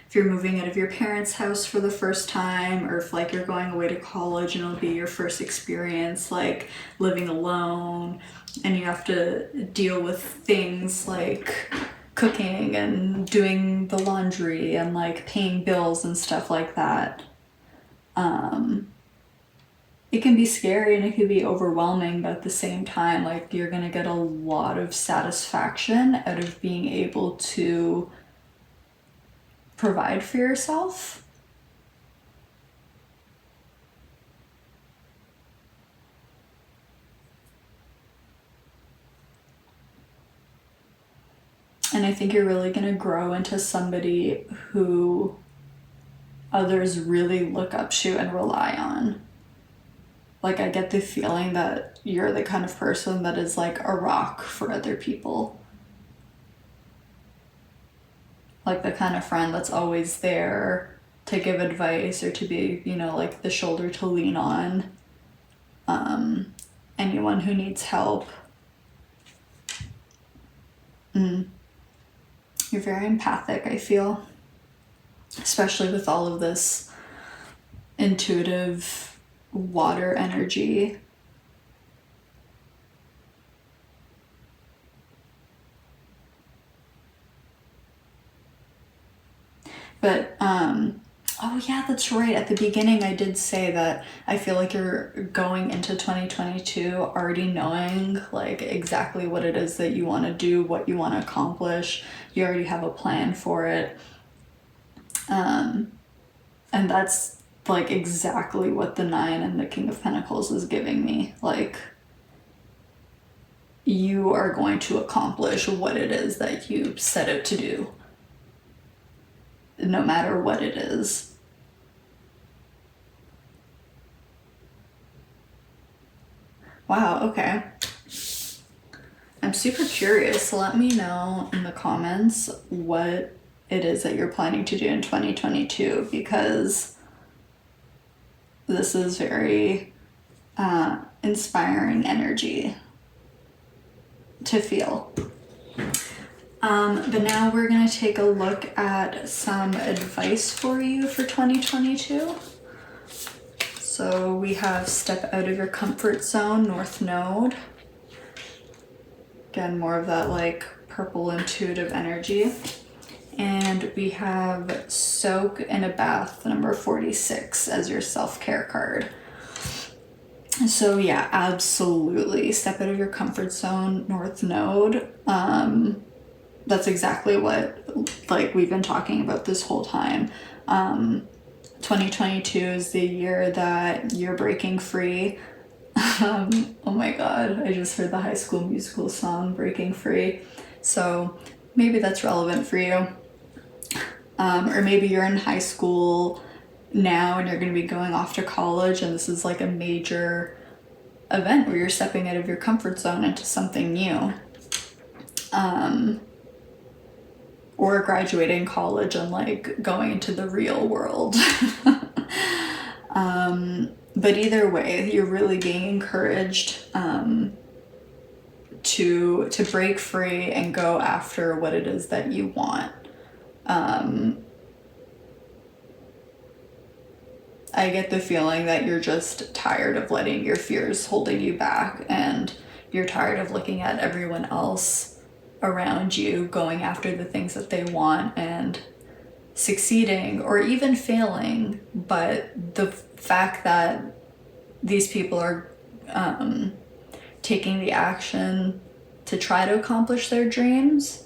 if you're moving out of your parents' house for the first time, or if, like, you're going away to college and it'll be your first experience, like, living alone, and you have to deal with things like cooking and doing the laundry and, like, paying bills and stuff like that. It can be scary and it can be overwhelming, but at the same time, like, you're gonna get a lot of satisfaction out of being able to provide for yourself. And I think you're really gonna grow into somebody who others really look up to and rely on. Like, I get the feeling that you're the kind of person that is like a rock for other people. Like, the kind of friend that's always there to give advice or to be, like, the shoulder to lean on. Anyone who needs help. You're very empathic, I feel. Especially with all of this intuitive water energy. But Oh yeah, that's right. At the beginning I did say that I feel like you're going into 2022 already knowing like exactly what it is that you want to do, what you want to accomplish. You already have a plan for it. And that's like exactly what the Nine and the King of Pentacles is giving me. Like, you are going to accomplish what it is that you set out to do, no matter what it is. Wow, okay. I'm super curious. Let me know in the comments what it is that you're planning to do in 2022, because this is very inspiring energy to feel. But now we're going to take a look at some advice for you for 2022. So we have step out of your comfort zone, North Node. Again, more of that like purple intuitive energy. And we have soak in a bath, number 46, as your self-care card. So yeah, absolutely. Step out of your comfort zone, North Node. That's exactly what like we've been talking about this whole time. 2022 is the year that you're breaking free. Oh my god, I just heard the High School Musical song Breaking Free. So maybe that's relevant for you. Or maybe you're in high school now and you're going to be going off to college, and this is like a major event where you're stepping out of your comfort zone into something new. Or graduating college and like going into the real world. But either way, you're really being encouraged to break free and go after what it is that you want. I get the feeling that you're just tired of letting your fears holding you back, and you're tired of looking at everyone else around you going after the things that they want and succeeding or even failing. But the fact that these people are taking the action to try to accomplish their dreams,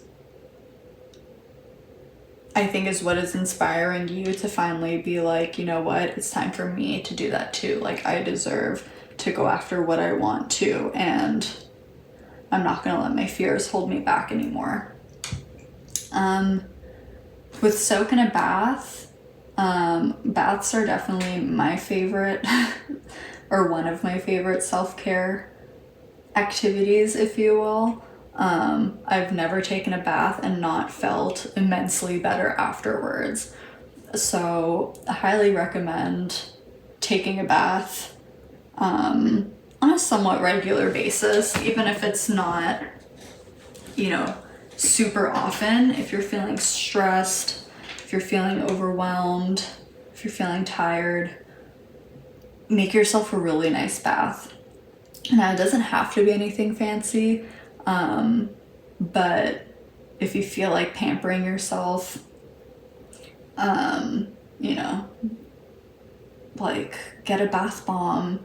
I think is what is inspiring you to finally be like, you know what, it's time for me to do that too. Like, I deserve to go after what I want to, and I'm not going to let my fears hold me back anymore. With soak in a bath, baths are definitely my favorite or one of my favorite self-care activities, if you will. I've never taken a bath and not felt immensely better afterwards. So I highly recommend taking a bath on a somewhat regular basis, even if it's not, you know, super often. If you're feeling stressed, if you're feeling overwhelmed, if you're feeling tired, make yourself a really nice bath. Now, it doesn't have to be anything fancy, but if you feel like pampering yourself, you know, like get a bath bomb,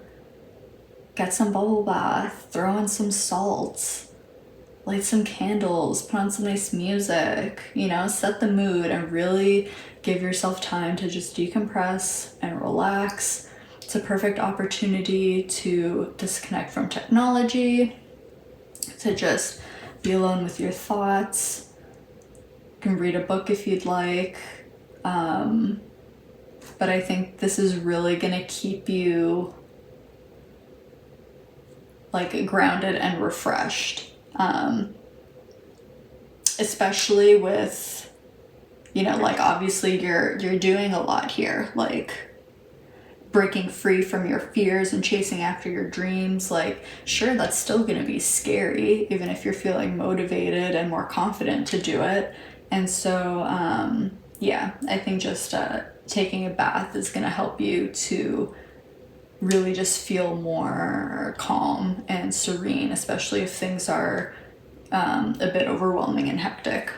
get some bubble bath, throw in some salts, light some candles, put on some nice music, you know, set the mood and really give yourself time to just decompress and relax. It's a perfect opportunity to disconnect from technology, to just be alone with your thoughts. You can read a book if you'd like. But I think this is really gonna keep you like grounded and refreshed. Especially with, you know, like obviously you're doing a lot here, like breaking free from your fears and chasing after your dreams. Like, sure, that's still going to be scary, even if you're feeling motivated and more confident to do it. And so, yeah, I think just taking a bath is going to help you to really just feel more calm and serene, especially if things are a bit overwhelming and hectic.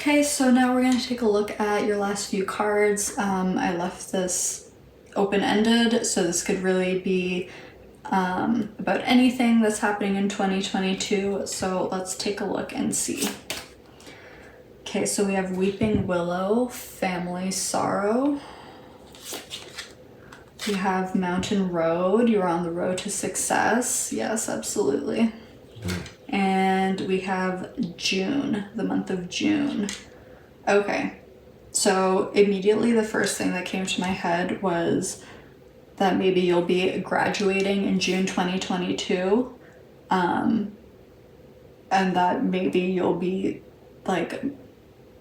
Okay, so now we're going to take a look at your last few cards. I left this open-ended, so this could really be about anything that's happening in 2022. So let's take a look and see. Okay, so we have Weeping Willow, Family Sorrow. We have Mountain Road, you're on the road to success. Yes, absolutely. And we have June, the month of June. Okay, so immediately the first thing that came to my head was that maybe you'll be graduating in June 2022. And that maybe you'll be like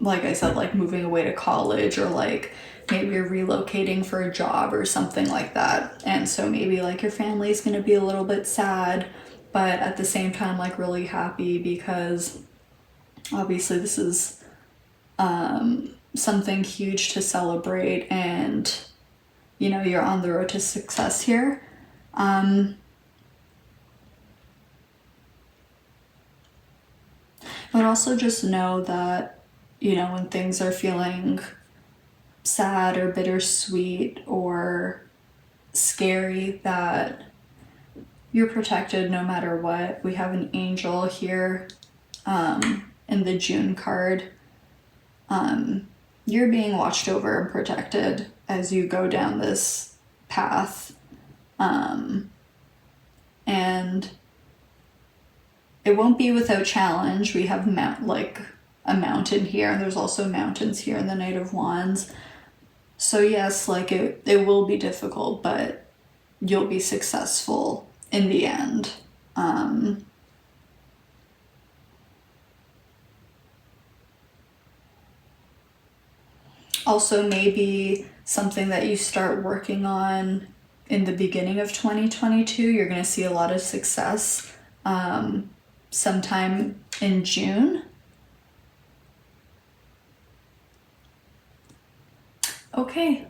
I said, like moving away to college, or like maybe you're relocating for a job or something like that. And so maybe like your family's gonna be a little bit sad, but at the same time like really happy, because obviously this is something huge to celebrate, and you know, you're on the road to success here. But also just know that, you know, when things are feeling sad or bittersweet or scary, that you're protected no matter what. We have an angel here in the June card. You're being watched over and protected as you go down this path. And it won't be without challenge. We have a mountain here, and there's also mountains here in the Knight of Wands. So yes, like it will be difficult, but you'll be successful in the end. Also, maybe something that you start working on in the beginning of 2022, you're going to see a lot of success sometime in June. Okay,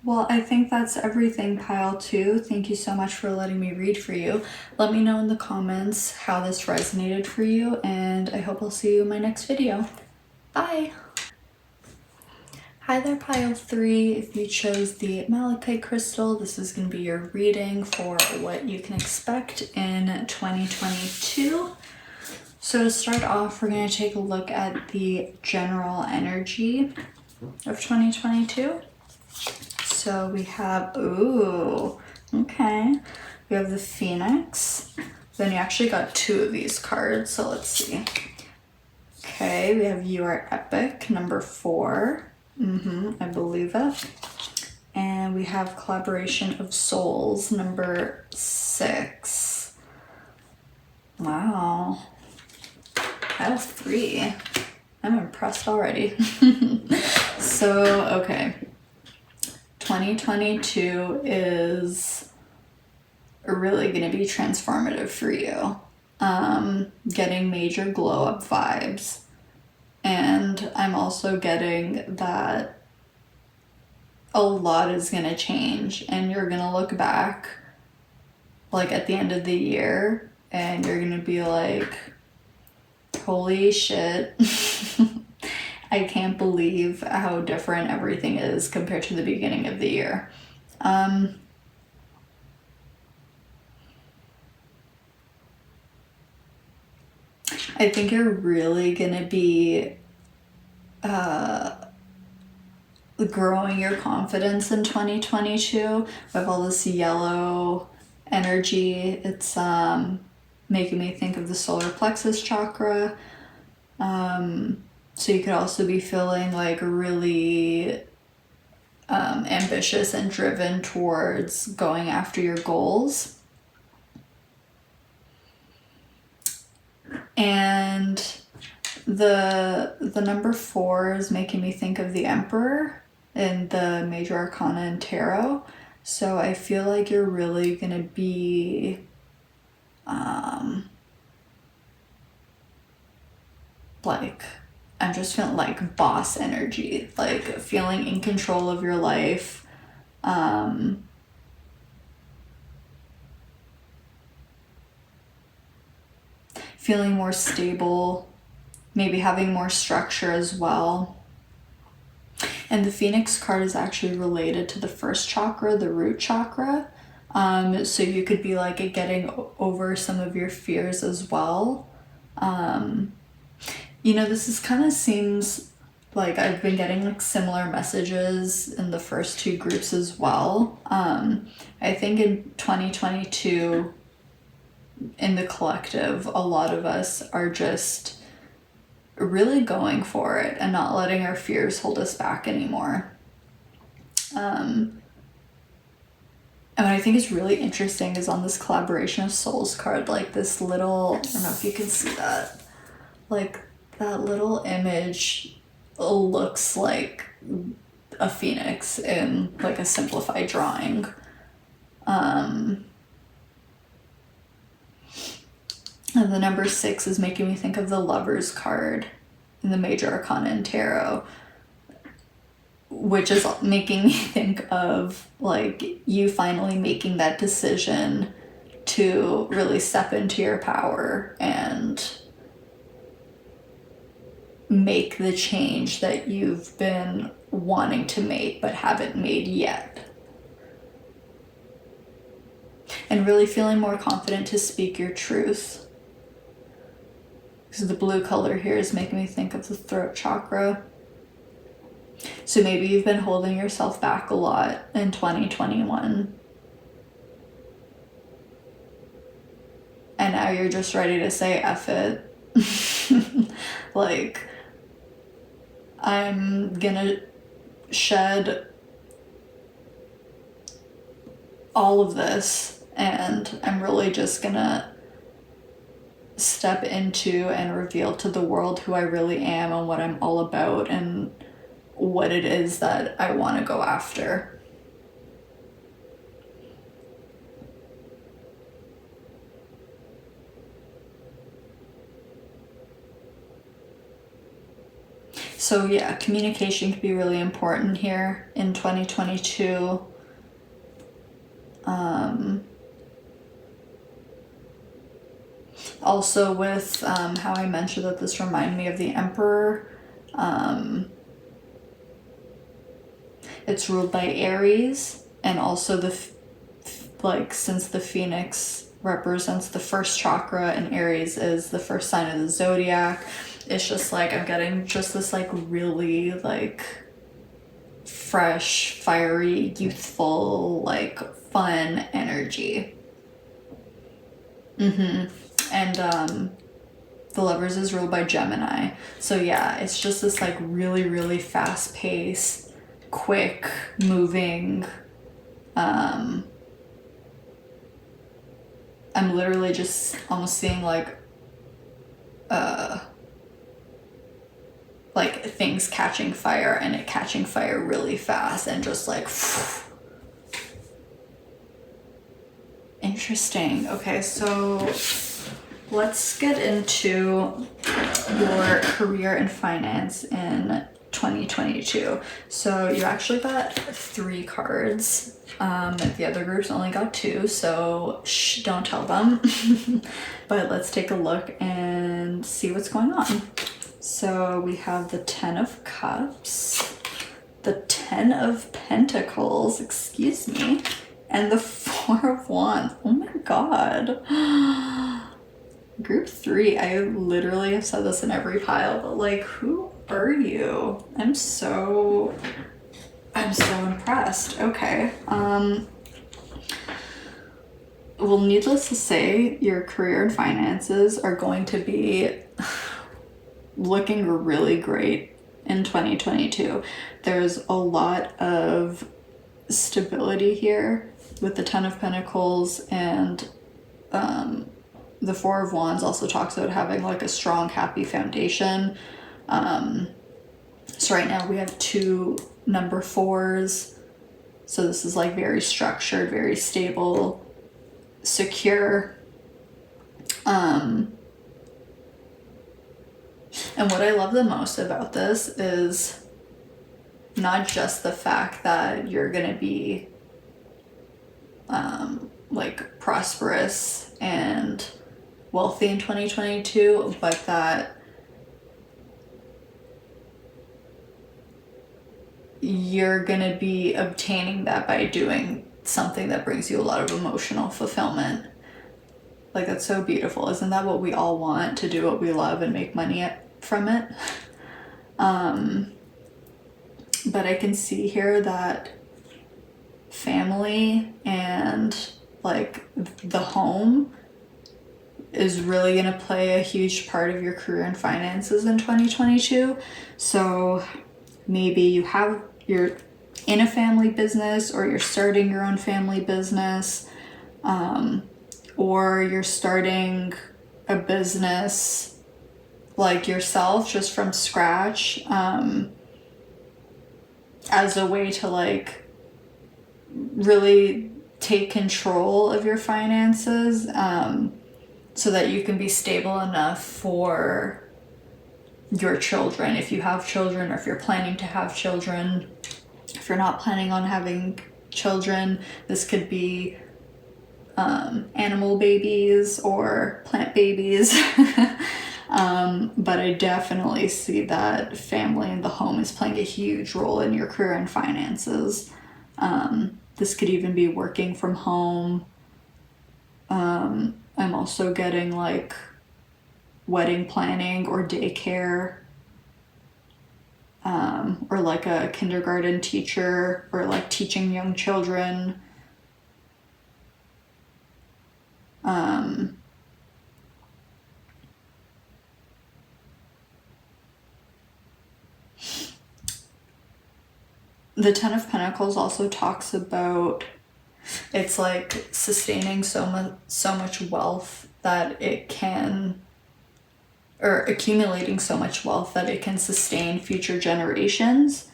well, I think that's everything, pile 2. Thank you so much for letting me read for you. Let me know in the comments how this resonated for you, and I hope I'll see you in my next video. Bye! Hi there, pile 3. If you chose the Malachite crystal, this is going to be your reading for what you can expect in 2022. So to start off, we're going to take a look at the general energy of 2022. So we have, okay. We have the Phoenix. Then you actually got 2 of these cards, so let's see. Okay, we have You Are Epic, number 4. I believe it. And we have Collaboration of Souls, number 6. Wow. I have 3. I'm impressed already. So, okay. 2022 is really going to be transformative for you. Getting major glow up vibes. And I'm also getting that a lot is going to change, and you're going to look back like at the end of the year and you're going to be like, holy shit. I can't believe how different everything is compared to the beginning of the year. I think you're really gonna be growing your confidence in 2022 with all this yellow energy. It's making me think of the solar plexus chakra. So you could also be feeling like really ambitious and driven towards going after your goals. And the number 4 is making me think of the Emperor in the Major Arcana and Tarot. So I feel like you're really gonna be like, I'm just feeling like boss energy, like feeling in control of your life. Feeling more stable, maybe having more structure as well. And the Phoenix card is actually related to the first chakra, the root chakra. So you could be like getting over some of your fears as well. You know, this is kind of seems like I've been getting like similar messages in the first two groups as well. I think in 2022, in the collective, a lot of us are just really going for it and not letting our fears hold us back anymore. And what I think is really interesting is on this collaboration of souls card, like this little, I don't know if you can see that, like that little image looks like a phoenix in like a simplified drawing. And the number 6 is making me think of the Lovers card in the Major Arcana in Tarot, which is making me think of like you finally making that decision to really step into your power and make the change that you've been wanting to make but haven't made yet. And really feeling more confident to speak your truth. Because the blue color here is making me think of the throat chakra. So maybe you've been holding yourself back a lot in 2021. And now you're just ready to say F it. Like, I'm gonna shed all of this and I'm really just gonna step into and reveal to the world who I really am and what I'm all about and what it is that I want to go after. So yeah, communication can be really important here in 2022. Also with how I mentioned that this reminded me of the Emperor. It's ruled by Aries, and also since the Phoenix represents the first chakra and Aries is the first sign of the zodiac, it's just like I'm getting just this like really like fresh, fiery, youthful, like fun energy. And the Lovers is ruled by Gemini. So yeah, it's just this like really, really fast paced, quick moving. I'm literally just almost seeing like things catching fire and it catching fire really fast and just like interesting. Okay, so let's get into your career and finance in 2022. So you actually got 3 cards. The other groups only got 2, so shh, don't tell them. But let's take a look and see what's going on. So we have the 10 of Cups, the 10 of Pentacles, excuse me, and the 4 of Wands. Oh my god. Group 3, I literally have said this in every pile, but like, who are you? I'm so impressed. Okay. Well, needless to say, your career and finances are going to be looking really great in 2022. There's a lot of stability here with the 10 of Pentacles, and the 4 of Wands also talks about having like a strong, happy foundation. So right now we have 2 number 4s. So this is like very structured, very stable, secure. And what I love the most about this is not just the fact that you're gonna be like prosperous and wealthy in 2022, but that you're gonna be obtaining that by doing something that brings you a lot of emotional fulfillment. Like, that's so beautiful. Isn't that what we all want? To do what we love and make money from it? But I can see here that family and like the home is really going to play a huge part of your career and finances in 2022. So maybe you're in a family business, or you're starting your own family business, or you're starting a business like yourself just from scratch, as a way to like really take control of your finances, so that you can be stable enough for your children, if you have children, or if you're planning to have children. If you're not planning on having children, this could be animal babies or plant babies. But I definitely see that family and the home is playing a huge role in your career and finances. This could even be working from home. I'm also getting like wedding planning or daycare, or like a kindergarten teacher, or like teaching young children. The Ten of Pentacles also talks about, it's like sustaining so much wealth that it can, or accumulating so much wealth that it can sustain future generations.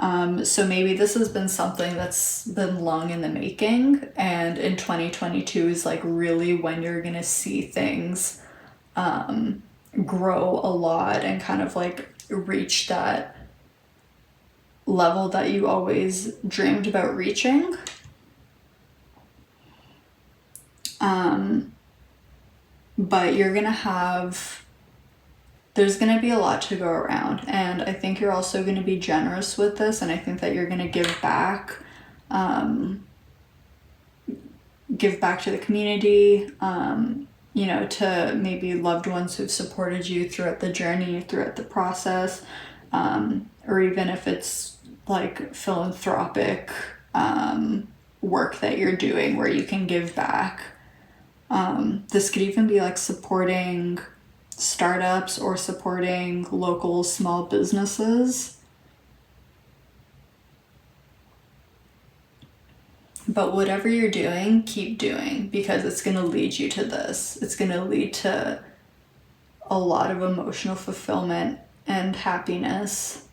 So maybe this has been something that's been long in the making, and in 2022 is like really when you're gonna see things grow a lot and kind of like reach that level that you always dreamed about reaching. But you're gonna have, there's gonna be a lot to go around, and I think you're also gonna be generous with this, and I think that you're gonna give back to the community, to maybe loved ones who've supported you throughout the journey, throughout the process, or even if it's like philanthropic work that you're doing where you can give back. This could even be like supporting startups or supporting local small businesses. But whatever you're doing, keep doing, because it's going to lead you to this. It's going to lead to a lot of emotional fulfillment and happiness,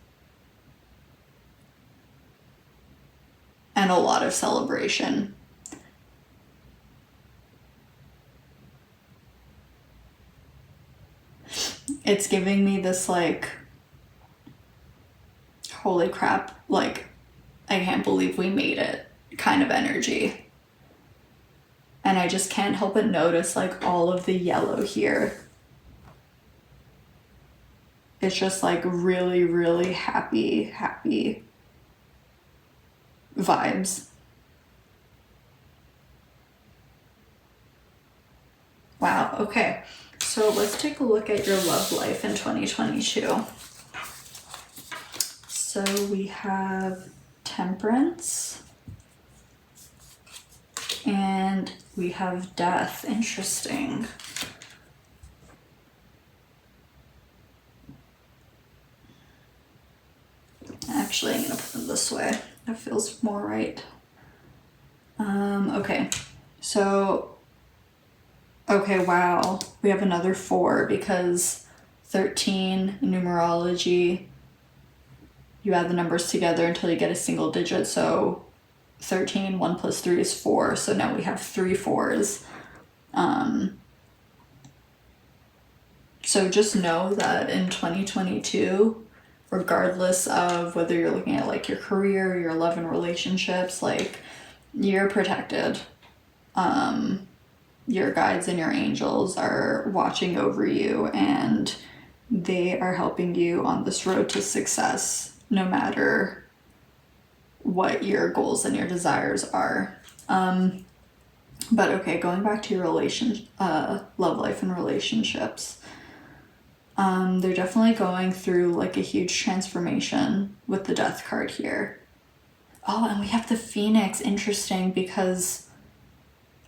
and a lot of celebration. It's giving me this like, holy crap, like, I can't believe we made it kind of energy. And I just can't help but notice like all of the yellow here. It's just like really, really happy vibes. Wow, okay. So let's take a look at your love life in 2022. So we have Temperance, and we have Death. Interesting. Actually, I'm gonna put them this way. That feels more right. Okay, so, okay, wow. We have another 4, because 13, numerology, you add the numbers together until you get a single digit. So 13, 1 plus 3 is 4. So now we have 3 4s. So just know that in 2022, regardless of whether you're looking at like your career, your love and relationships, like, you're protected. Your guides and your angels are watching over you, and they are helping you on this road to success, no matter what your goals and your desires are. But okay, going back to your love life and relationships. They're definitely going through like a huge transformation with the Death card here. Oh, and we have the Phoenix. Interesting, because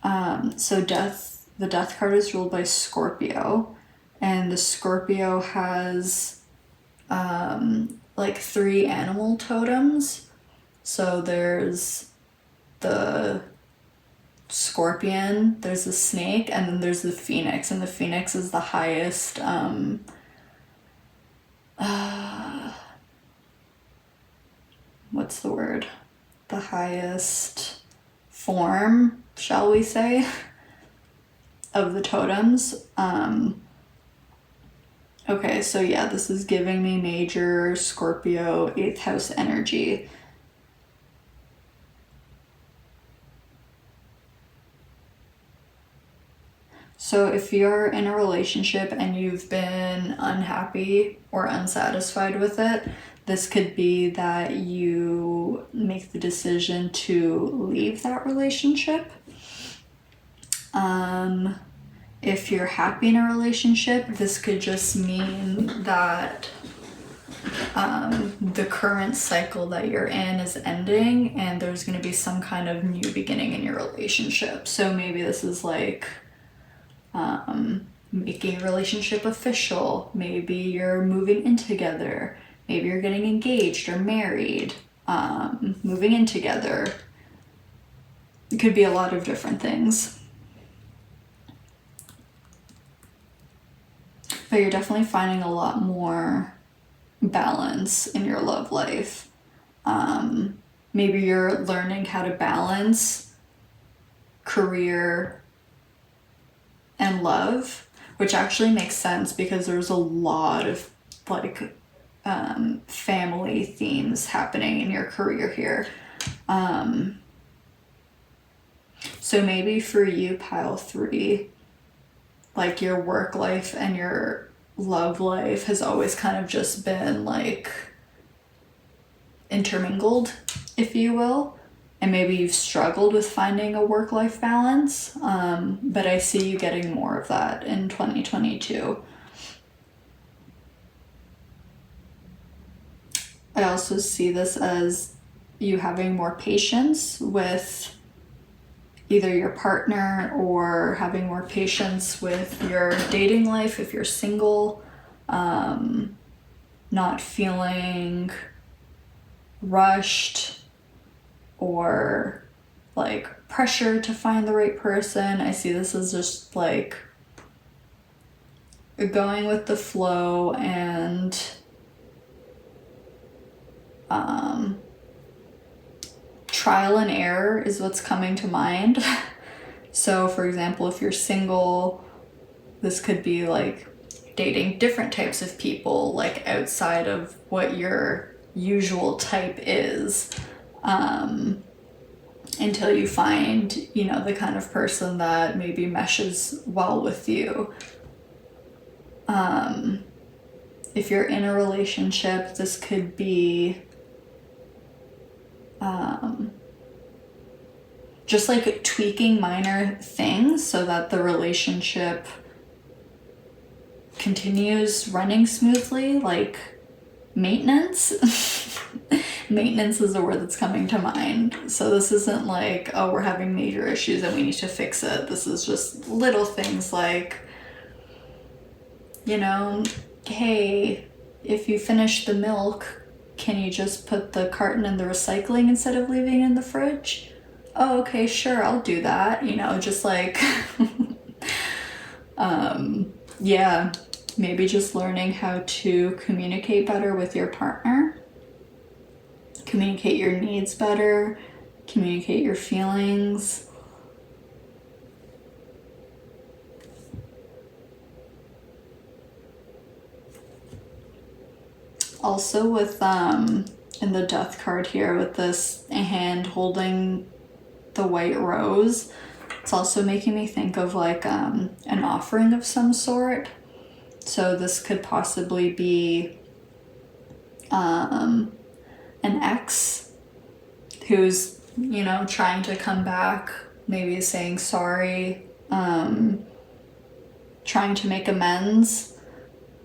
the Death card is ruled by Scorpio, and the Scorpio has like 3 animal totems. So there's the scorpion, there's the snake, and then there's the phoenix, and the phoenix is the highest what's the word? The highest form, shall we say, of the totems. Okay, so yeah, this is giving me major Scorpio 8th house energy. So if you're in a relationship and you've been unhappy or unsatisfied with it, this could be that you make the decision to leave that relationship. If you're happy in a relationship, this could just mean that the current cycle that you're in is ending and there's going to be some kind of new beginning in your relationship. So maybe this is like making a relationship official. Maybe you're moving in together. Maybe you're getting engaged or married, moving in together. It could be a lot of different things. But you're definitely finding a lot more balance in your love life. Maybe you're learning how to balance career and love, which actually makes sense because there's a lot of like family themes happening in your career here. So maybe for you, pile 3, like your work life and your love life has always kind of just been like intermingled, if you will. And maybe you've struggled with finding a work-life balance, but I see you getting more of that in 2022. I also see this as you having more patience with either your partner or having more patience with your dating life if you're single, not feeling rushed or like pressure to find the right person. I see this as just like going with the flow and trial and error is what's coming to mind. So for example, if you're single, this could be like dating different types of people, like outside of what your usual type is, until you find, you know, the kind of person that maybe meshes well with you. If you're in a relationship, this could be just like tweaking minor things so that the relationship continues running smoothly, like maintenance. Maintenance is the word that's coming to mind. So this isn't like, oh, we're having major issues and we need to fix it. This is just little things like, you know, hey, if you finish the milk, can you just put the carton in the recycling instead of leaving it in the fridge? Oh, okay, sure, I'll do that. You know, just like, yeah, maybe just learning how to communicate better with your partner, communicate your needs better, communicate your feelings. Also with, in the Death card here, with this hand holding the white rose, it's also making me think of like an offering of some sort. So this could possibly be an ex who's, you know, trying to come back, maybe saying sorry, trying to make amends.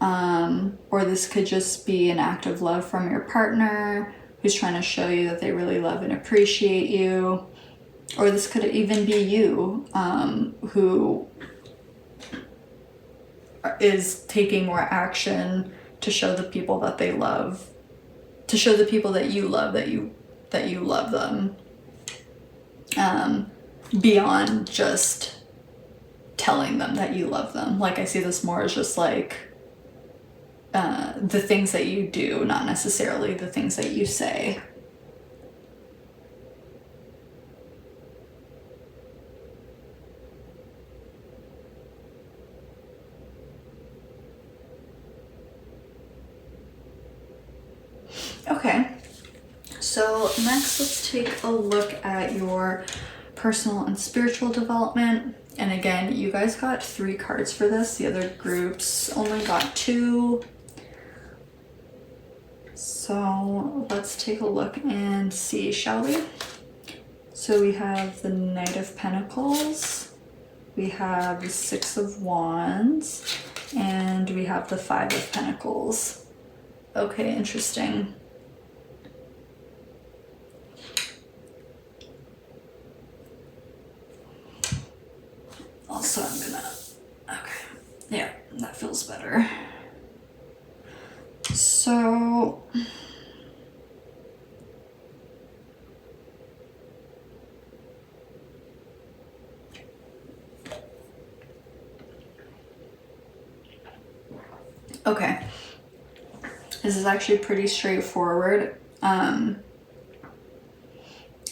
Or this could just be an act of love from your partner who's trying to show you that they really love and appreciate you. Or this could even be you, who is taking more action to show the people that they love, to show the people that you love that you love them, beyond just telling them that you love them. Like, I see this more as just like the things that you do, not necessarily the things that you say. Okay, so next let's take a look at your personal and spiritual development. And again, you guys got 3 cards for this. The other groups only got 2. So let's take a look and see, shall we? So we have the Knight of Pentacles, we have the 6 of Wands, and we have the 5 of Pentacles. Okay, interesting. Also, I'm gonna, okay, yeah, that feels better. So, okay, this is actually pretty straightforward.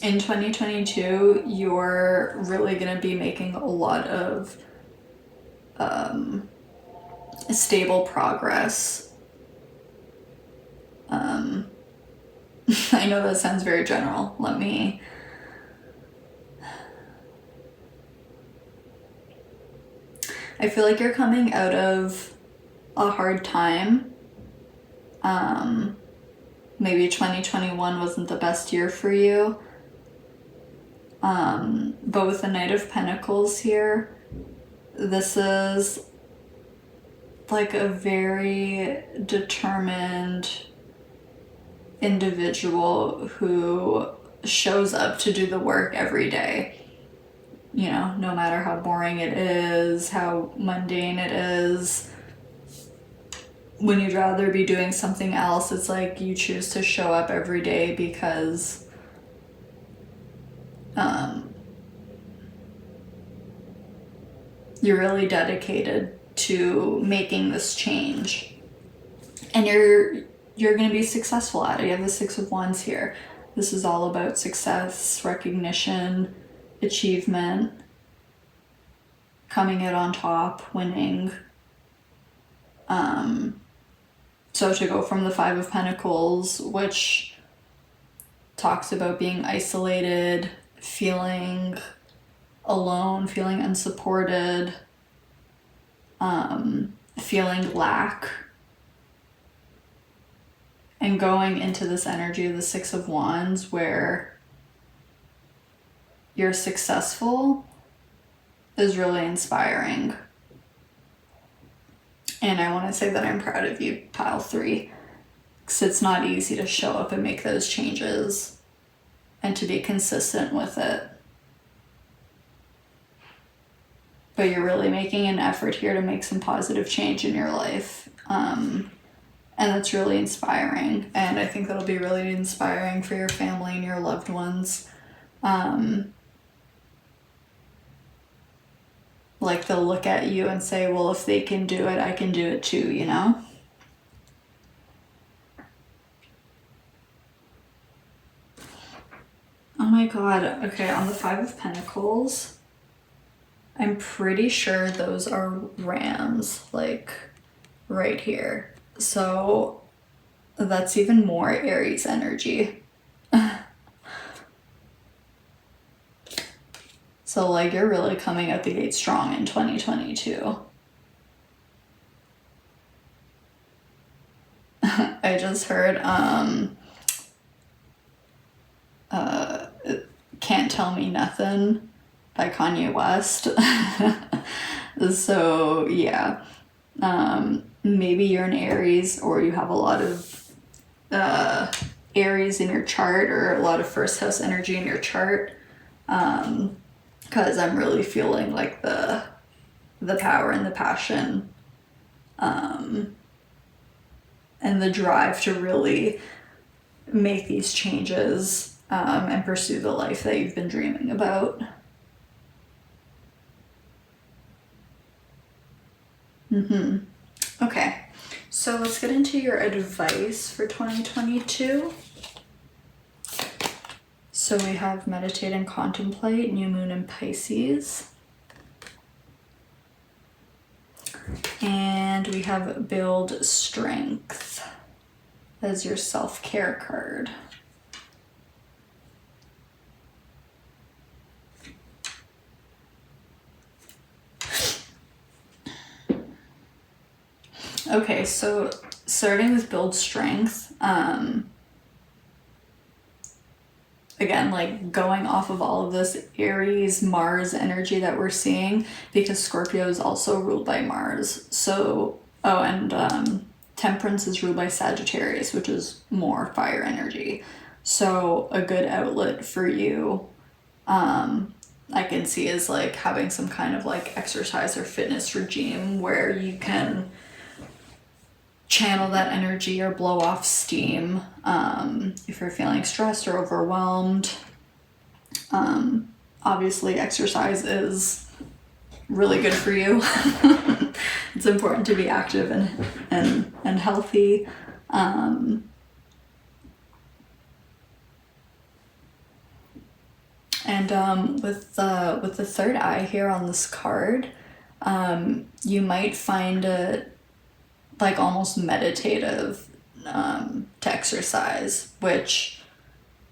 In 2022, you're really going to be making a lot of stable progress. I know that sounds very general. I feel like you're coming out of a hard time. Maybe 2021 wasn't the best year for you. But with the Knight of Pentacles here, this is like a very determined individual who shows up to do the work every day. You know, no matter how boring it is, how mundane it is, when you'd rather be doing something else, it's like you choose to show up every day because you're really dedicated to making this change, and you're going to be successful at it. You have the 6 of Wands here. This is all about success, recognition, achievement, coming out on top, winning. So to go from the 5 of Pentacles, which talks about being isolated, feeling alone, feeling unsupported, feeling lack, and going into this energy of the 6 of Wands where you're successful is really inspiring. And I want to say that I'm proud of you, pile 3, because it's not easy to show up and make those changes and to be consistent with it. But you're really making an effort here to make some positive change in your life. And that's really inspiring. And I think that'll be really inspiring for your family and your loved ones. Like, they'll look at you and say, well, if they can do it, I can do it too, you know? Oh my god. Okay, on the 5 of Pentacles, I'm pretty sure those are rams, like right here. So that's even more Aries energy. So like, you're really coming out the gate strong in 2022. I just heard Can't Tell Me Nothing by Kanye West. So yeah, maybe you're an Aries, or you have a lot of Aries in your chart, or a lot of first house energy in your chart, because I'm really feeling like the power and the passion, and the drive to really make these changes, and pursue the life that you've been dreaming about. Okay, so let's get into your advice for 2022. So we have meditate and contemplate, new moon in Pisces. And we have build strength as your self-care card. Okay, so starting with build strength, again, like going off of all of this Aries, Mars energy that we're seeing, because Scorpio is also ruled by Mars. So, Temperance is ruled by Sagittarius, which is more fire energy. So a good outlet for you, I can see, is like having some kind of like exercise or fitness regime where you can channel that energy or blow off steam, if you're feeling stressed or overwhelmed. Obviously exercise is really good for you. It's important to be active and healthy. With the third eye here on this card, you might find it like almost meditative to exercise, which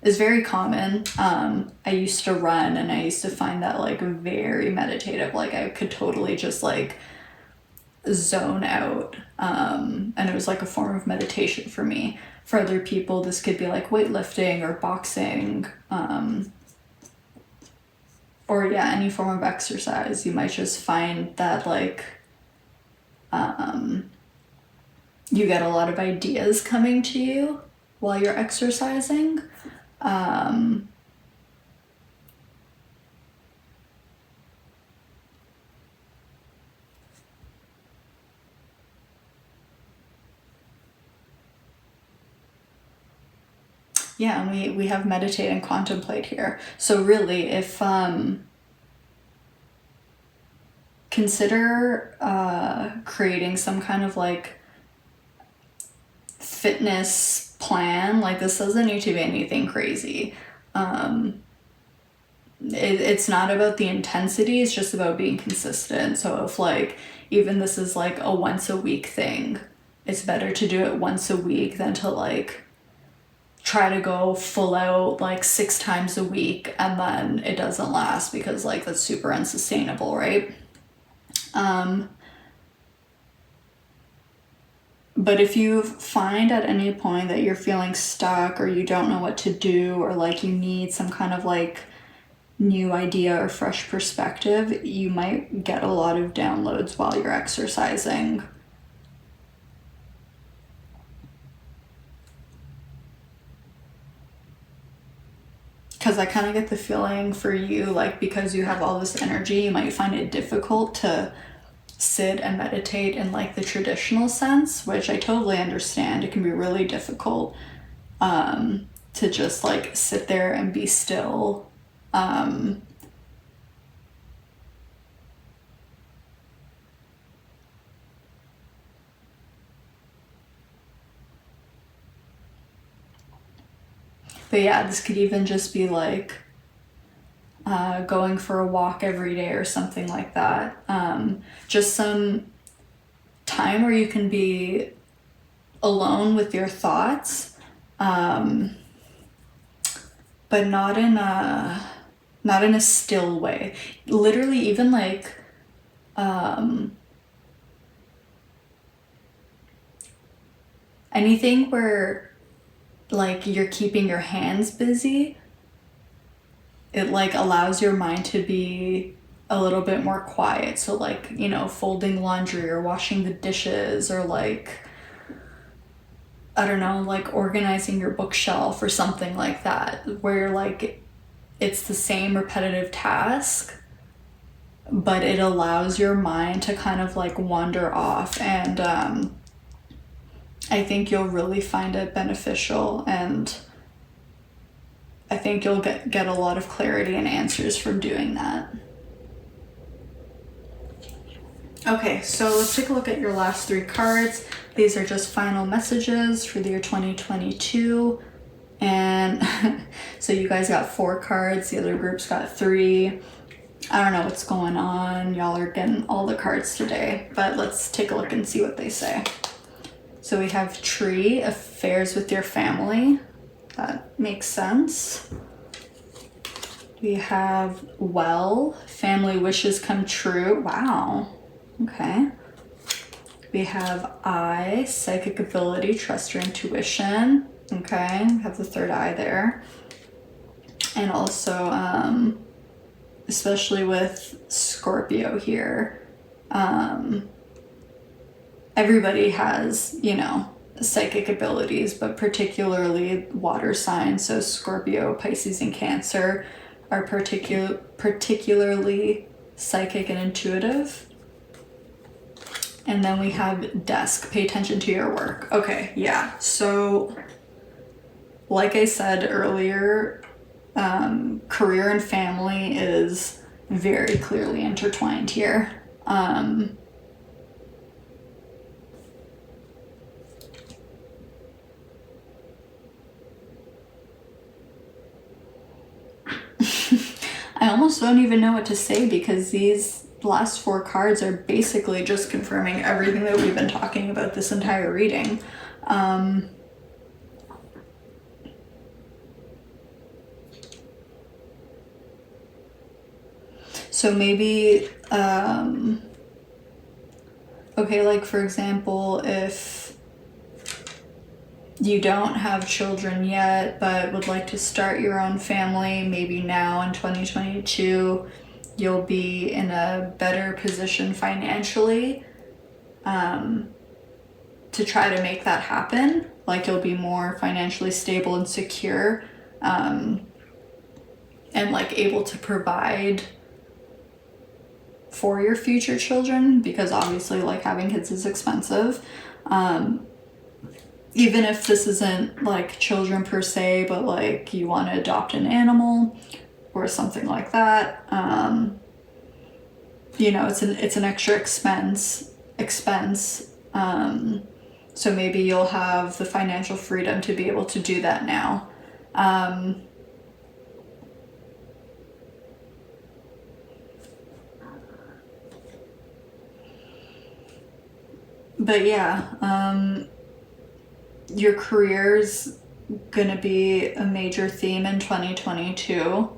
is very common. I used to run, and I used to find that like very meditative. Like I could totally just like zone out, and it was like a form of meditation for me. For other people, this could be like weightlifting or boxing, or yeah, any form of exercise. You might just find that like you get a lot of ideas coming to you while you're exercising. Yeah, and we have meditate and contemplate here. So really, if consider creating some kind of like fitness plan. Like this doesn't need to be anything crazy. It's not about the intensity, it's just about being consistent. So if like even this is like a once a week thing, it's better to do it once a week than to like try to go full out like 6 times a week and then it doesn't last, because like that's super unsustainable, right? But if you find at any point that you're feeling stuck, or you don't know what to do, or like you need some kind of like new idea or fresh perspective, you might get a lot of downloads while you're exercising. Because I kind of get the feeling for you, like because you have all this energy, you might find it difficult to sit and meditate in like the traditional sense, which I totally understand. It can be really difficult to just like sit there and be still. But yeah, this could even just be like going for a walk every day or something like that. Just some time where you can be alone with your thoughts, but not in a still way. Literally, even like anything where like you're keeping your hands busy it like allows your mind to be a little bit more quiet. So like, you know, folding laundry or washing the dishes, or like, I don't know, like organizing your bookshelf or something like that, where like it's the same repetitive task, but it allows your mind to kind of like wander off. And I think you'll really find it beneficial, and I think you'll get a lot of clarity and answers from doing that. Okay, so let's take a look at your last 3 cards. These are just final messages for the year 2022. And so you guys got 4 cards, the other groups got 3. I don't know what's going on. Y'all are getting all the cards today, but let's take a look and see what they say. So we have Tree, affairs with your family. That makes sense. We have Well, family wishes come true. Wow. Okay. We have I, psychic ability, trust your intuition. Okay, we have the 3rd eye there. And also, especially with Scorpio here, everybody has, you know, psychic abilities, but particularly water signs, so Scorpio, Pisces, and Cancer are particularly psychic and intuitive. And then we have Desk, pay attention to your work. Okay, yeah, so like I said earlier, career and family is very clearly intertwined here. I almost don't even know what to say, because these last 4 cards are basically just confirming everything that we've been talking about this entire reading. So maybe, okay, like for example, if you don't have children yet but would like to start your own family, maybe now in 2022 you'll be in a better position financially to try to make that happen. Like you'll be more financially stable and secure, and like able to provide for your future children, because obviously like having kids is expensive. Even if this isn't like children per se, but like you want to adopt an animal or something like that, you know, it's an extra expense. So maybe you'll have the financial freedom to be able to do that now. But yeah, your career's gonna be a major theme in 2022.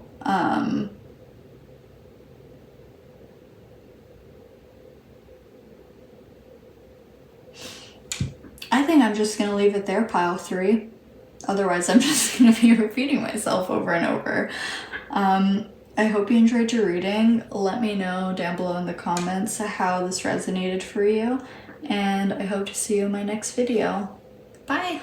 I think I'm just gonna leave it there, pile 3. Otherwise, I'm just gonna be repeating myself over and over. I hope you enjoyed your reading. Let me know down below in the comments how this resonated for you, and I hope to see you in my next video. Bye!